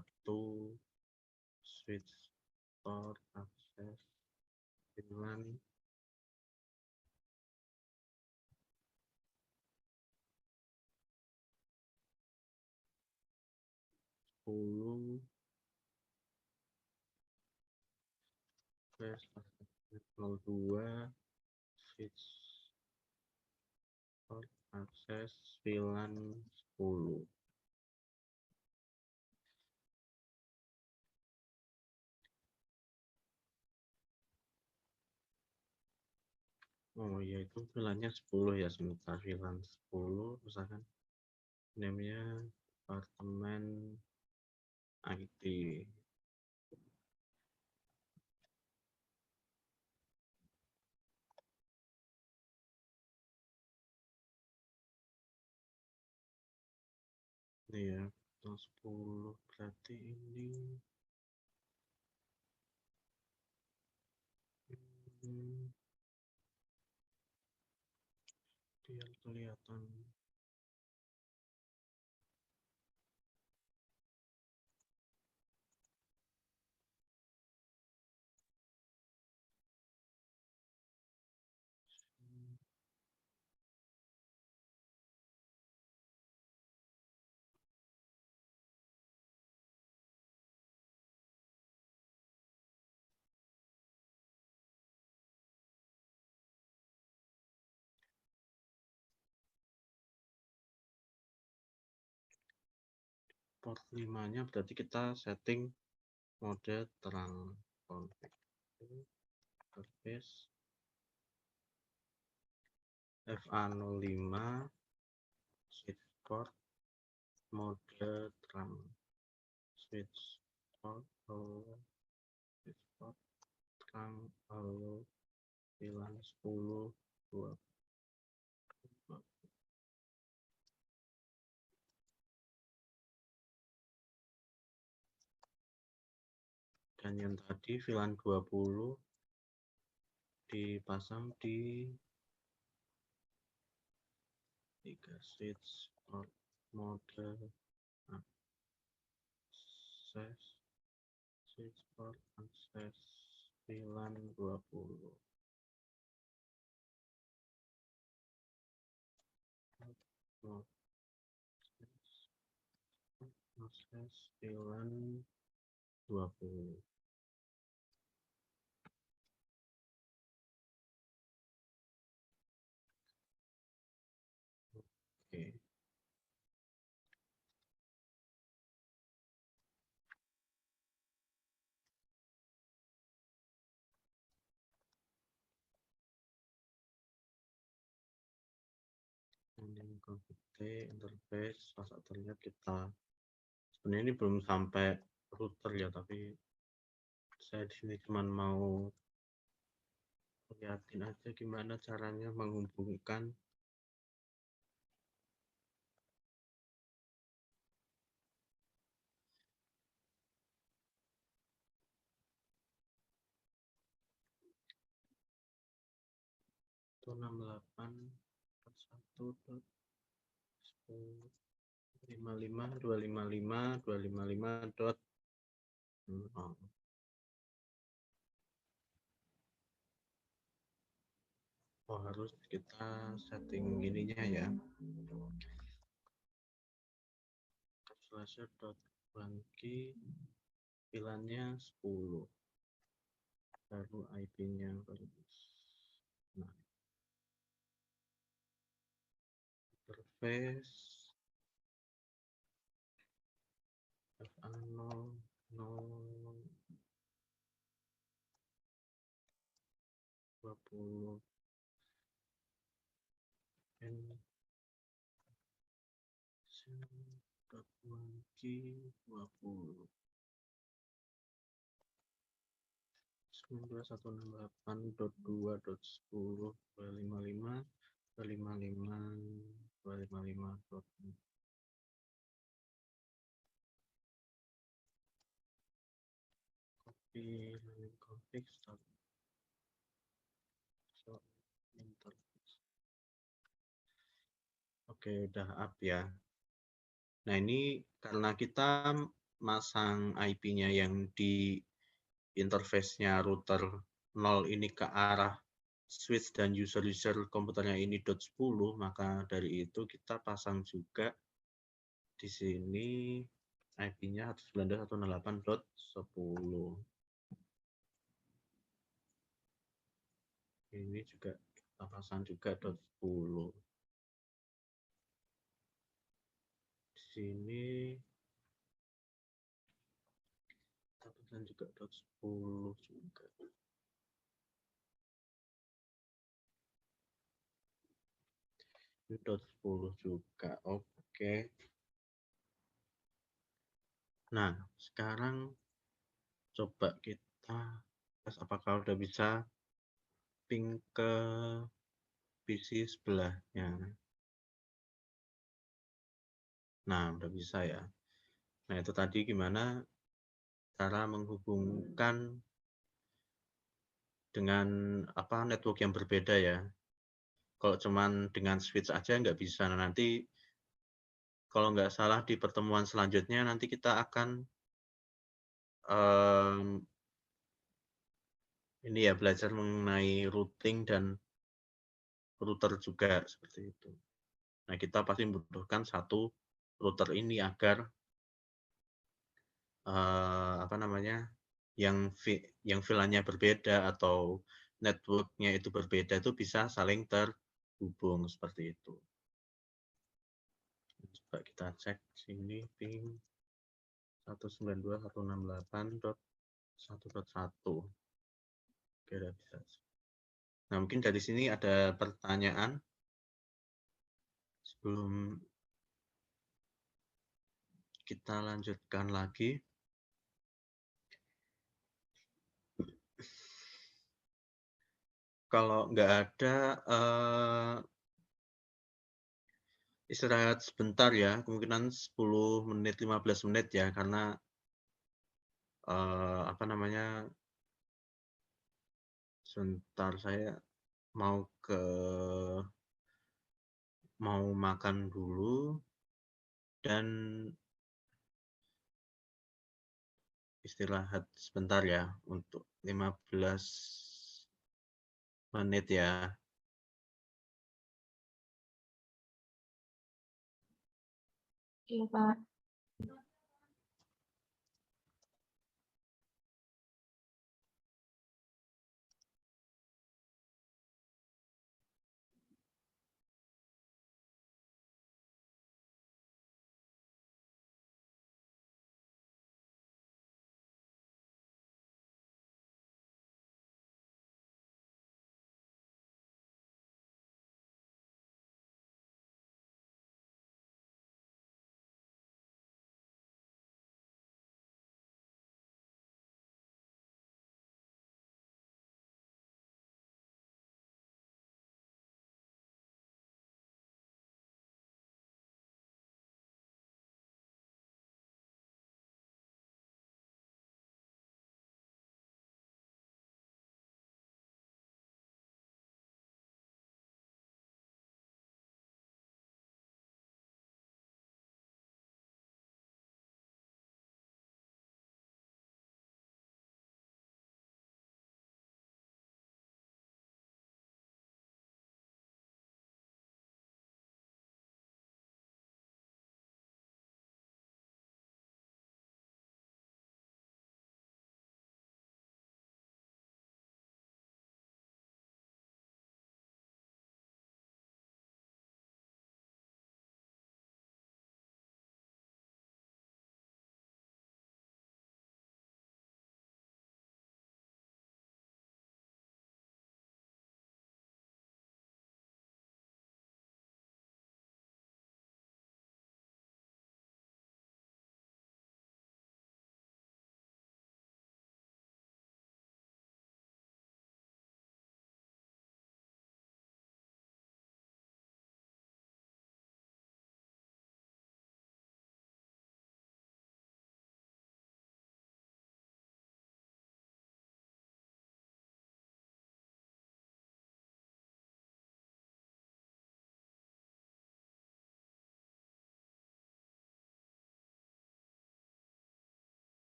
B: switch port akses VLAN 10 02 switch port akses VLAN 10. Oh ya, itu VLAN-nya 10 ya, sebentar. VLAN 10 misalkan namanya apartemen IT. Ini ya, 10 berarti ini biar kelihatan. Port 5-nya berarti kita setting mode terang config interface FA05 switch port mode terang switch port switch port terang VLAN 10 2. Dan yang tadi VLAN 20 dipasang di 3 switch port mode akses switch port akses VLAN 20. Akses VLAN 20. Oke. Ini config interface pas terlihat kita sebenarnya ini belum sampai router ya, tapi saya di sini cuma mau lihatin aja gimana caranya menghubungkan itu 68.1.55.255.255.0. Oh, harus kita setting gininya ya. Slasher.1key VLAN-nya 10. Baru IP-nya baru. Nah, interface FA0 20 N.1key 20 19.168.2.10.255.255.255. Copy running config start. So, interface. Oke, udah up ya. Nah, ini karena kita masang IP-nya yang di interface-nya router 0 ini ke arah switch dan user komputernya ini .10, maka dari itu kita pasang juga di sini IP-nya 192.168.10. Ini juga kita pasang juga .10. Di sini kita pasang juga .10 juga. Ini .10 juga. Oke. Nah, sekarang coba kita tes apakah udah bisa ping ke PC sebelahnya. Nah, udah bisa ya. Nah, itu tadi gimana cara menghubungkan dengan network yang berbeda ya. Kalau cuman dengan switch aja nggak bisa. Nah, nanti kalau nggak salah di pertemuan selanjutnya nanti kita akan ini ya belajar mengenai routing dan router juga seperti itu. Nah, kita pasti membutuhkan satu router ini agar yang VLAN-nya berbeda atau network-nya itu berbeda itu bisa saling terhubung seperti itu. Coba kita cek sini ping 192.168.1.1. Oke, udah bisa. Nah, mungkin dari sini ada pertanyaan sebelum kita lanjutkan lagi. Kalau nggak ada, istirahat sebentar ya, kemungkinan 10 menit, 15 menit ya, karena sebentar saya mau makan dulu dan istirahat sebentar ya untuk 15 menit ya.
D: Iya, Pak.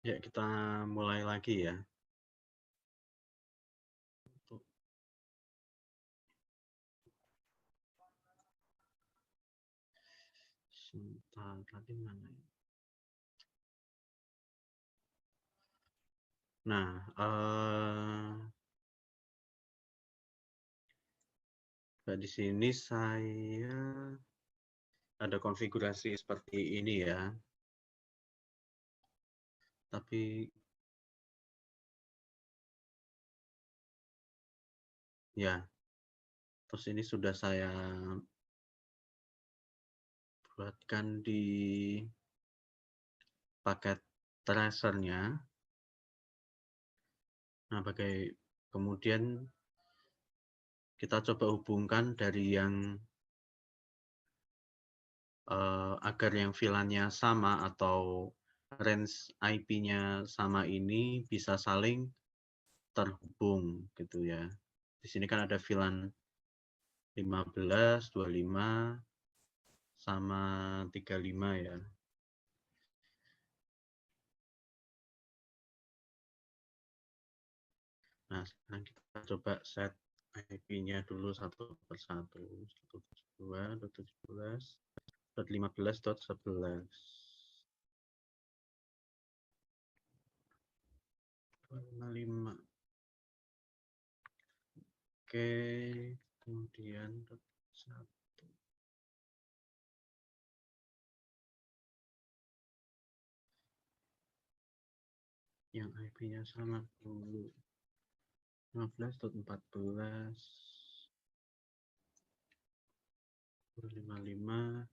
B: Ya, kita mulai lagi ya. Sebentar, tadi mana ya? Nah, di sini saya ada konfigurasi seperti ini ya. Tapi ya, terus ini sudah saya buatkan di paket tracernya. Nah, kemudian kita coba hubungkan dari yang agar yang VLAN-nya sama atau range IP-nya sama ini bisa saling terhubung gitu ya. Di sini kan ada VLAN 15, 25, sama 35 ya. Nah, sekarang kita coba set IP-nya dulu satu persatu. 172.17.15.11. 255. Oke, kemudian satu. Yang IP-nya sama dulu. 15.14. 255.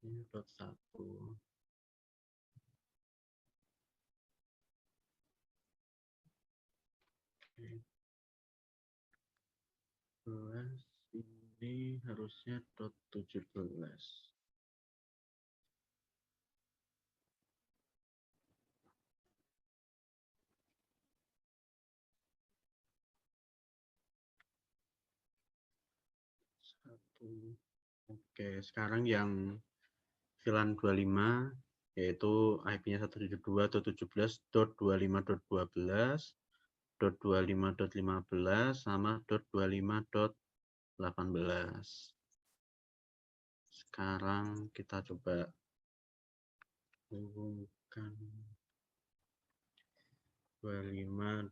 B: Ini .1. Oke. 11 ini harusnya .17. Oke, sekarang yang VLAN 25 yaitu IP-nya 172.17.25.12.25.15 sama .25.18. Sekarang kita coba hubungkan 25.12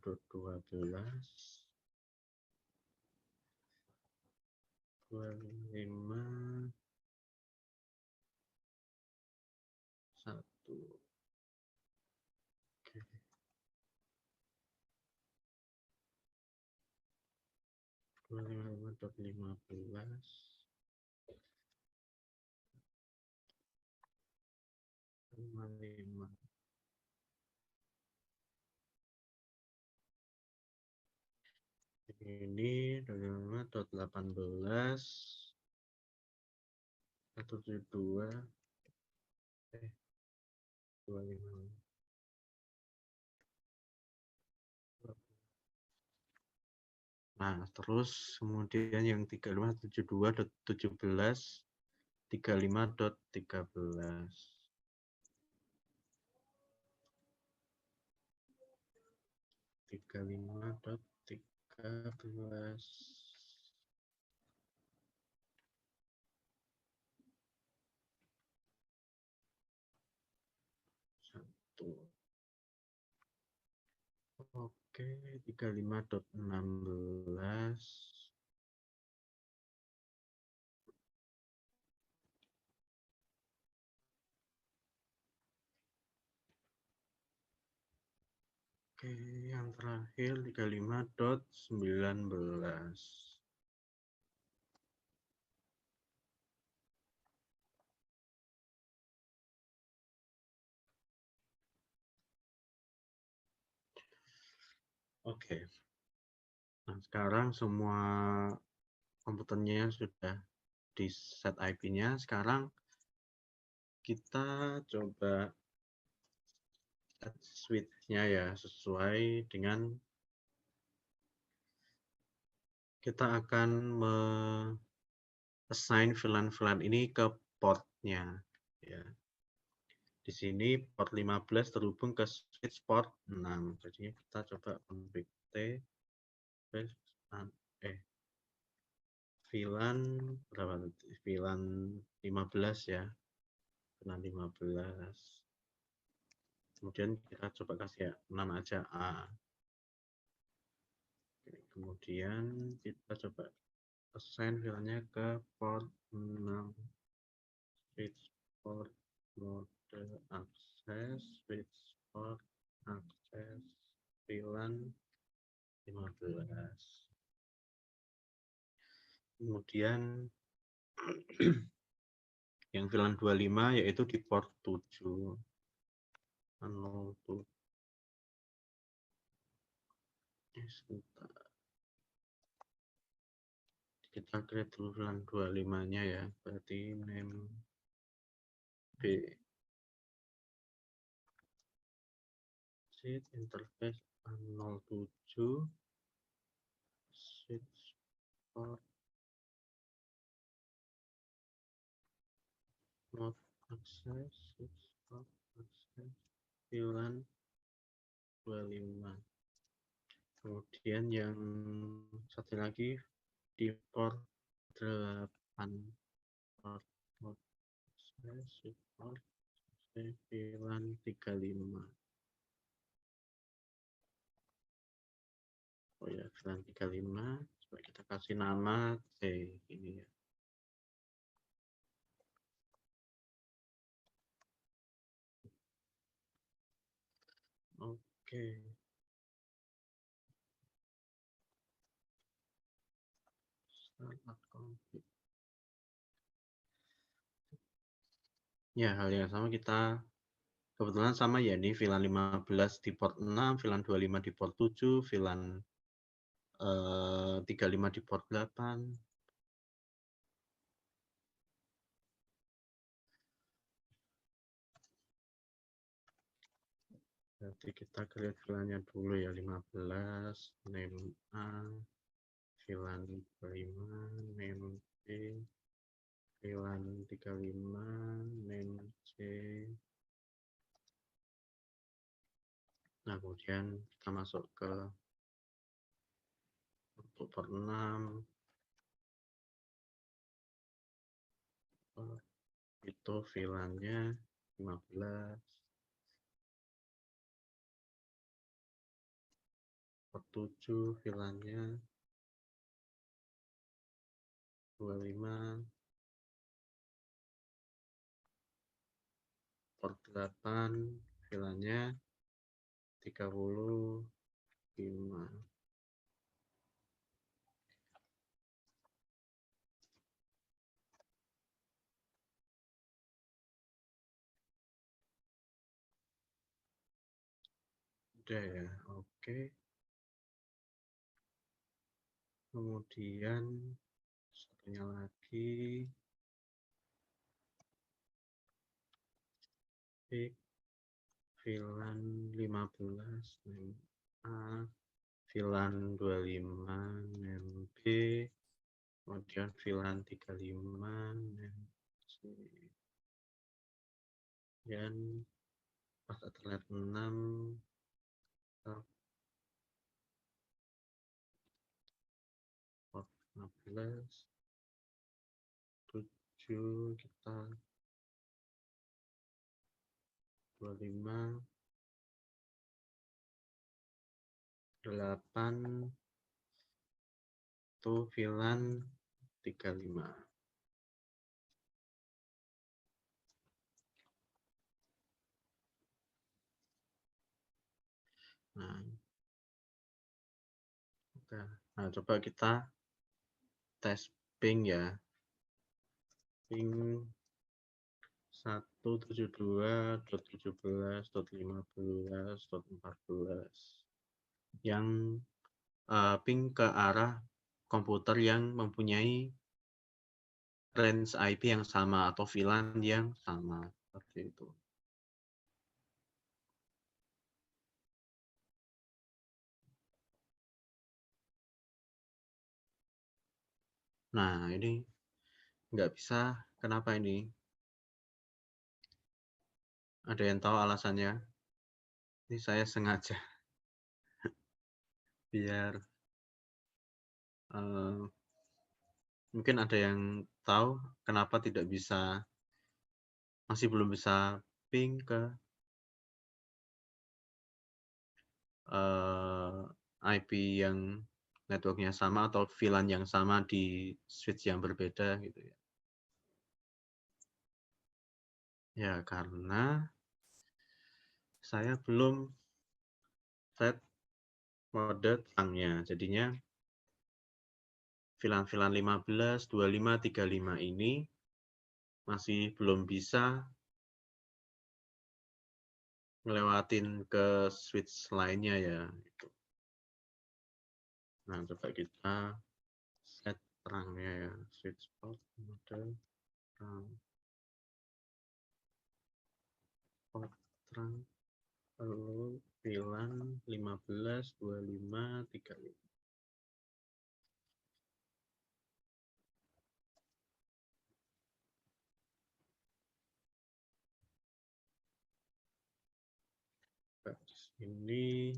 B: 25 1. Oke. 25.15 55. Ini 25.18 172 25. Nah, terus kemudian yang 35.72.17 35.13. 35.13. Oke, 35.16. Oke, yang terakhir 35.19. Oke. Nah, sekarang semua komputernya sudah di set IP-nya. Sekarang kita coba set switch-nya ya, sesuai dengan kita akan assign VLAN-VLAN ini ke port-nya. Ya. Di sini port 15 terhubung ke switch port 6. Jadi kita coba config T VLAN berapa nanti? VLAN 15 ya. VLAN 15. Kemudian kita coba kasih ya 6 aja A. Oke, kemudian kita coba assign VLAN-nya ke port 6. Switch port mode akses, switch port akses VLAN 15. Kemudian yang VLAN 25 yaitu di port 7. 07. Sebentar. Kita create dulu VLAN 25-nya ya. Berarti name B. Sheet interface 07. Switch port mode access, switch port access VLAN 25. Kemudian yang satu lagi di port 8 port mode access, switch port VLAN 35. Oh ya, VLAN 35. Coba kita kasih nama C ini ya. Oke. Start config. Ya, hal yang sama kita kebetulan sama ya, ini VLAN 15 di port 6, VLAN 25 di port 7, VLAN 35 di port 8. Berarti kita create VLAN-nya dulu ya, 15, name A, VLAN 25, name B, VLAN 35, name C. Nah, kemudian kita masuk ke untuk port 6. Itu VLAN-nya 15. Port 7 VLAN-nya 25. Port 8 VLAN-nya 35. Udah ya, oke. Kemudian satunya lagi VLAN 15 name A, VLAN 25 name B, kemudian VLAN 35 name C. Dan pas Ethernet 6 port 15 7 kita 25 8 itu VLAN 35. Nah, nah, coba kita tes ping ya. Ping 172.17.15.14 yang ping ke arah komputer yang mempunyai range IP yang sama atau VLAN yang sama seperti itu. Nah, ini nggak bisa. Kenapa ini? Ada yang tahu alasannya? Ini saya sengaja biar mungkin ada yang tahu kenapa tidak bisa, masih belum bisa ping ke IP yang networknya sama atau VLAN yang sama di switch yang berbeda gitu ya. Ya karena saya belum set mode terangnya, jadinya VLAN 15, 25, 35 ini masih belum bisa ngelewatin ke switch lainnya ya. Gitu. Nah, coba kita set terangnya ya, switch port mode terang, port terang, lalu VLAN 15, 25, 35. Ini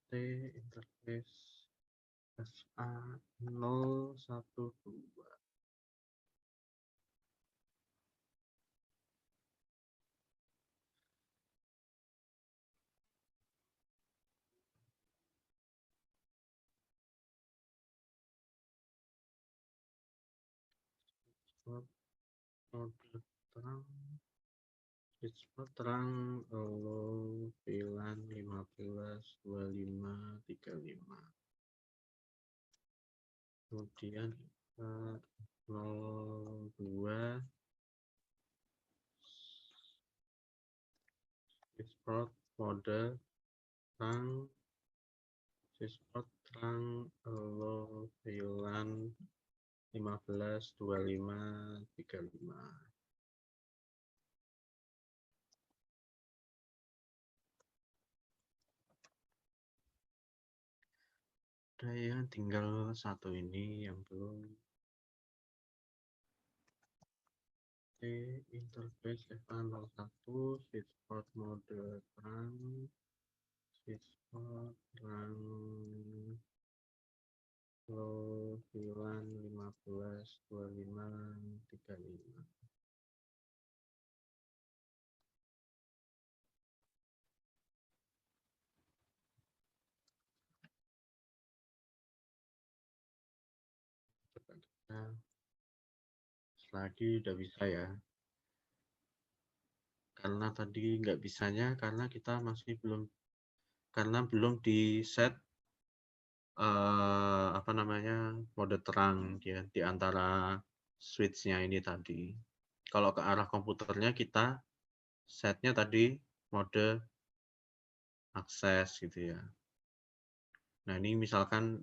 B: T interface SA012. Mode terang, switch mode terang, lalu VLAN 15, 25, 35. Kemudian 02 switch port mode terang, switch port terang, lalu VLAN 15, 25, 35. Ada yang tinggal satu ini yang belum. T interface FA01 switch port mode terang, switch port terang, low VLAN 15, 25, 35. Coba kita lagi udah bisa ya. Karena tadi nggak bisanya karena kita masih belum, karena belum di set apa namanya, mode terang ya di antara switch-nya ini tadi. Kalau ke arah komputernya kita setnya tadi mode akses gitu ya. Nah ini misalkan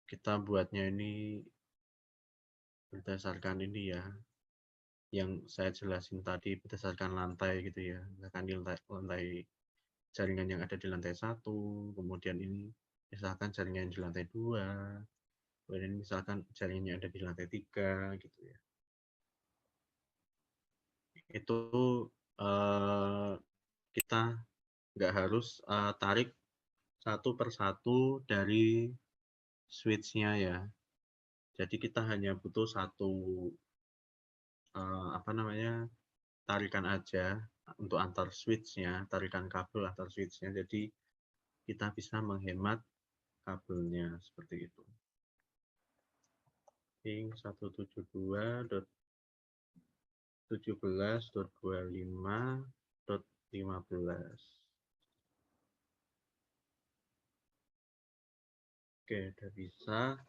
B: kita buatnya ini berdasarkan ini ya, yang saya jelasin tadi berdasarkan lantai gitu ya. Misalkan di lantai jaringan yang ada di lantai 1, kemudian ini misalkan jaringan di lantai 2, kemudian misalkan jaringan yang ada di lantai 3 gitu ya. Itu kita nggak harus tarik satu persatu dari switch-nya ya. Jadi kita hanya butuh satu apa namanya, tarikan aja untuk antar switch-nya, tarikan kabel antar switch-nya. Jadi kita bisa menghemat kabelnya seperti itu. Ping 172.17.25.15. Oke, udah bisa.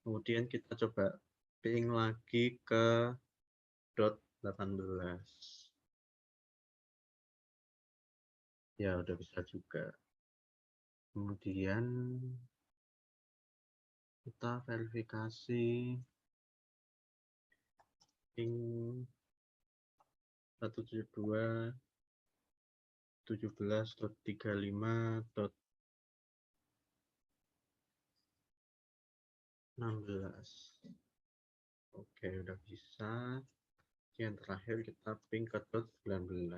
B: Kemudian kita coba ping lagi ke dot 18. Ya, udah bisa juga. Kemudian kita verifikasi ping 172.17.35.16. Oke. Oke, udah bisa. Yang terakhir kita ping ke 19.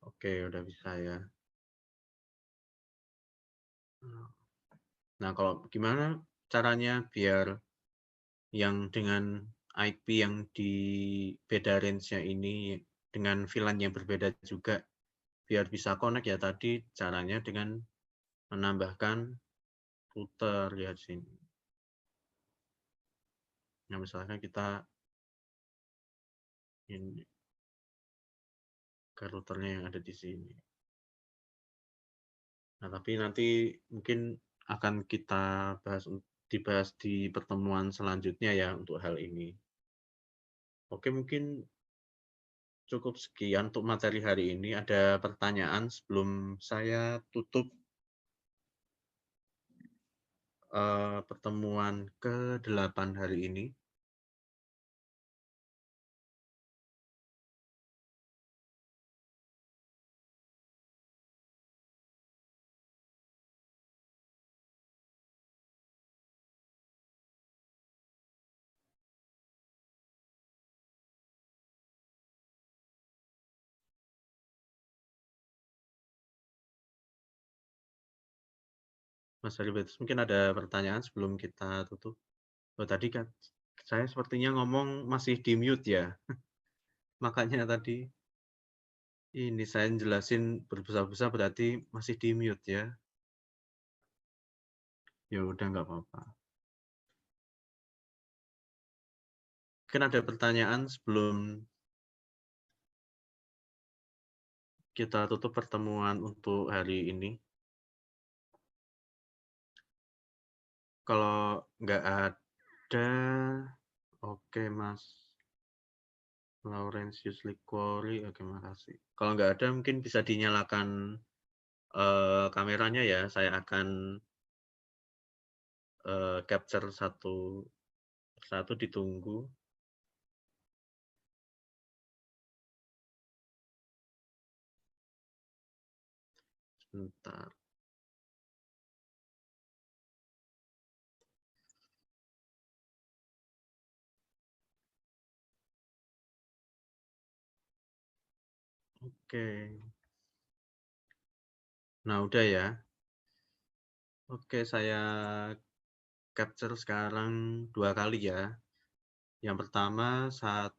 B: Oke, udah bisa ya. Nah, kalau gimana caranya biar yang dengan IP yang di beda range-nya ini dengan VLAN yang berbeda juga biar bisa connect ya tadi caranya dengan menambahkan router, lihat sini. Nah, misalkan kita ini ke routernya yang ada di sini. Nah, tapi nanti mungkin akan kita dibahas di pertemuan selanjutnya ya untuk hal ini. Oke, mungkin cukup sekian untuk materi hari ini. Ada pertanyaan sebelum saya tutup pertemuan ke-8 hari ini. Mas Heribertus, mungkin ada pertanyaan sebelum kita tutup. Oh, tadi kan saya sepertinya ngomong masih di mute ya. Makanya tadi ini saya jelasin berbusa-busa berarti masih di mute ya. Ya udah nggak apa-apa. Mungkin ada pertanyaan sebelum kita tutup pertemuan untuk hari ini. Kalau nggak ada, oke Mas Laurentius Liquori, oke makasih. Kalau nggak ada mungkin bisa dinyalakan kameranya ya. Saya akan capture satu persatu, ditunggu. Sebentar. Oke. Nah, udah ya. Oke, saya capture sekarang 2 kali ya. Yang pertama 1,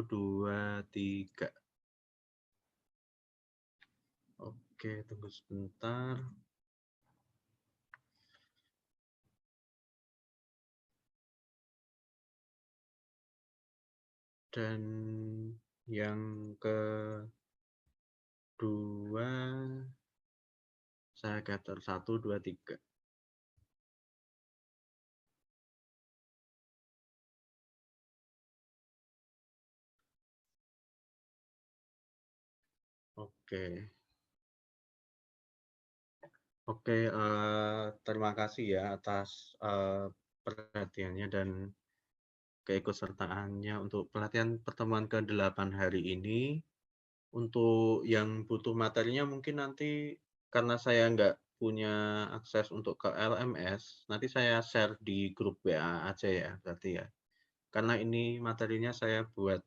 B: 2, 3. Oke, tunggu sebentar. Dan yang kedua saya capture 1, 2, 3. Oke. Oke, terima kasih ya atas perhatiannya dan keikutsertaannya untuk pelatihan pertemuan ke-8 hari ini. Untuk yang butuh materinya mungkin nanti karena saya nggak punya akses untuk ke LMS, nanti saya share di grup WA aja ya berarti ya. Karena ini materinya saya buat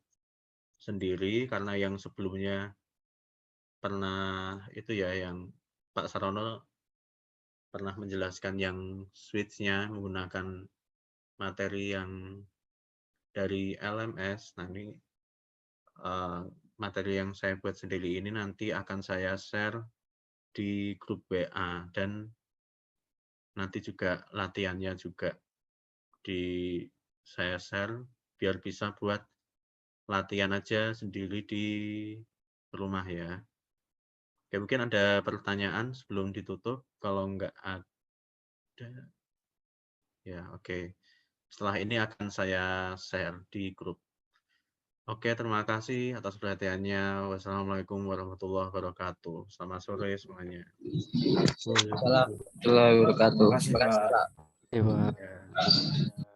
B: sendiri karena yang sebelumnya pernah itu ya yang Pak Sarono pernah menjelaskan yang switch-nya menggunakan materi yang dari LMS. Nah, ini materi yang saya buat sendiri ini nanti akan saya share di grup WA dan nanti juga latihannya juga saya share biar bisa buat latihan aja sendiri di rumah ya. Oke, mungkin ada pertanyaan sebelum ditutup. Kalau nggak ada, ya oke. Setelah ini akan saya share di grup. Oke, terima kasih atas perhatiannya. Wassalamualaikum warahmatullahi wabarakatuh. Selamat sore semuanya.
E: Assalamualaikum warahmatullahi wabarakatuh.
F: Terima kasih, Pak.
E: Terima kasih, Pak.
F: Terima
B: Ya.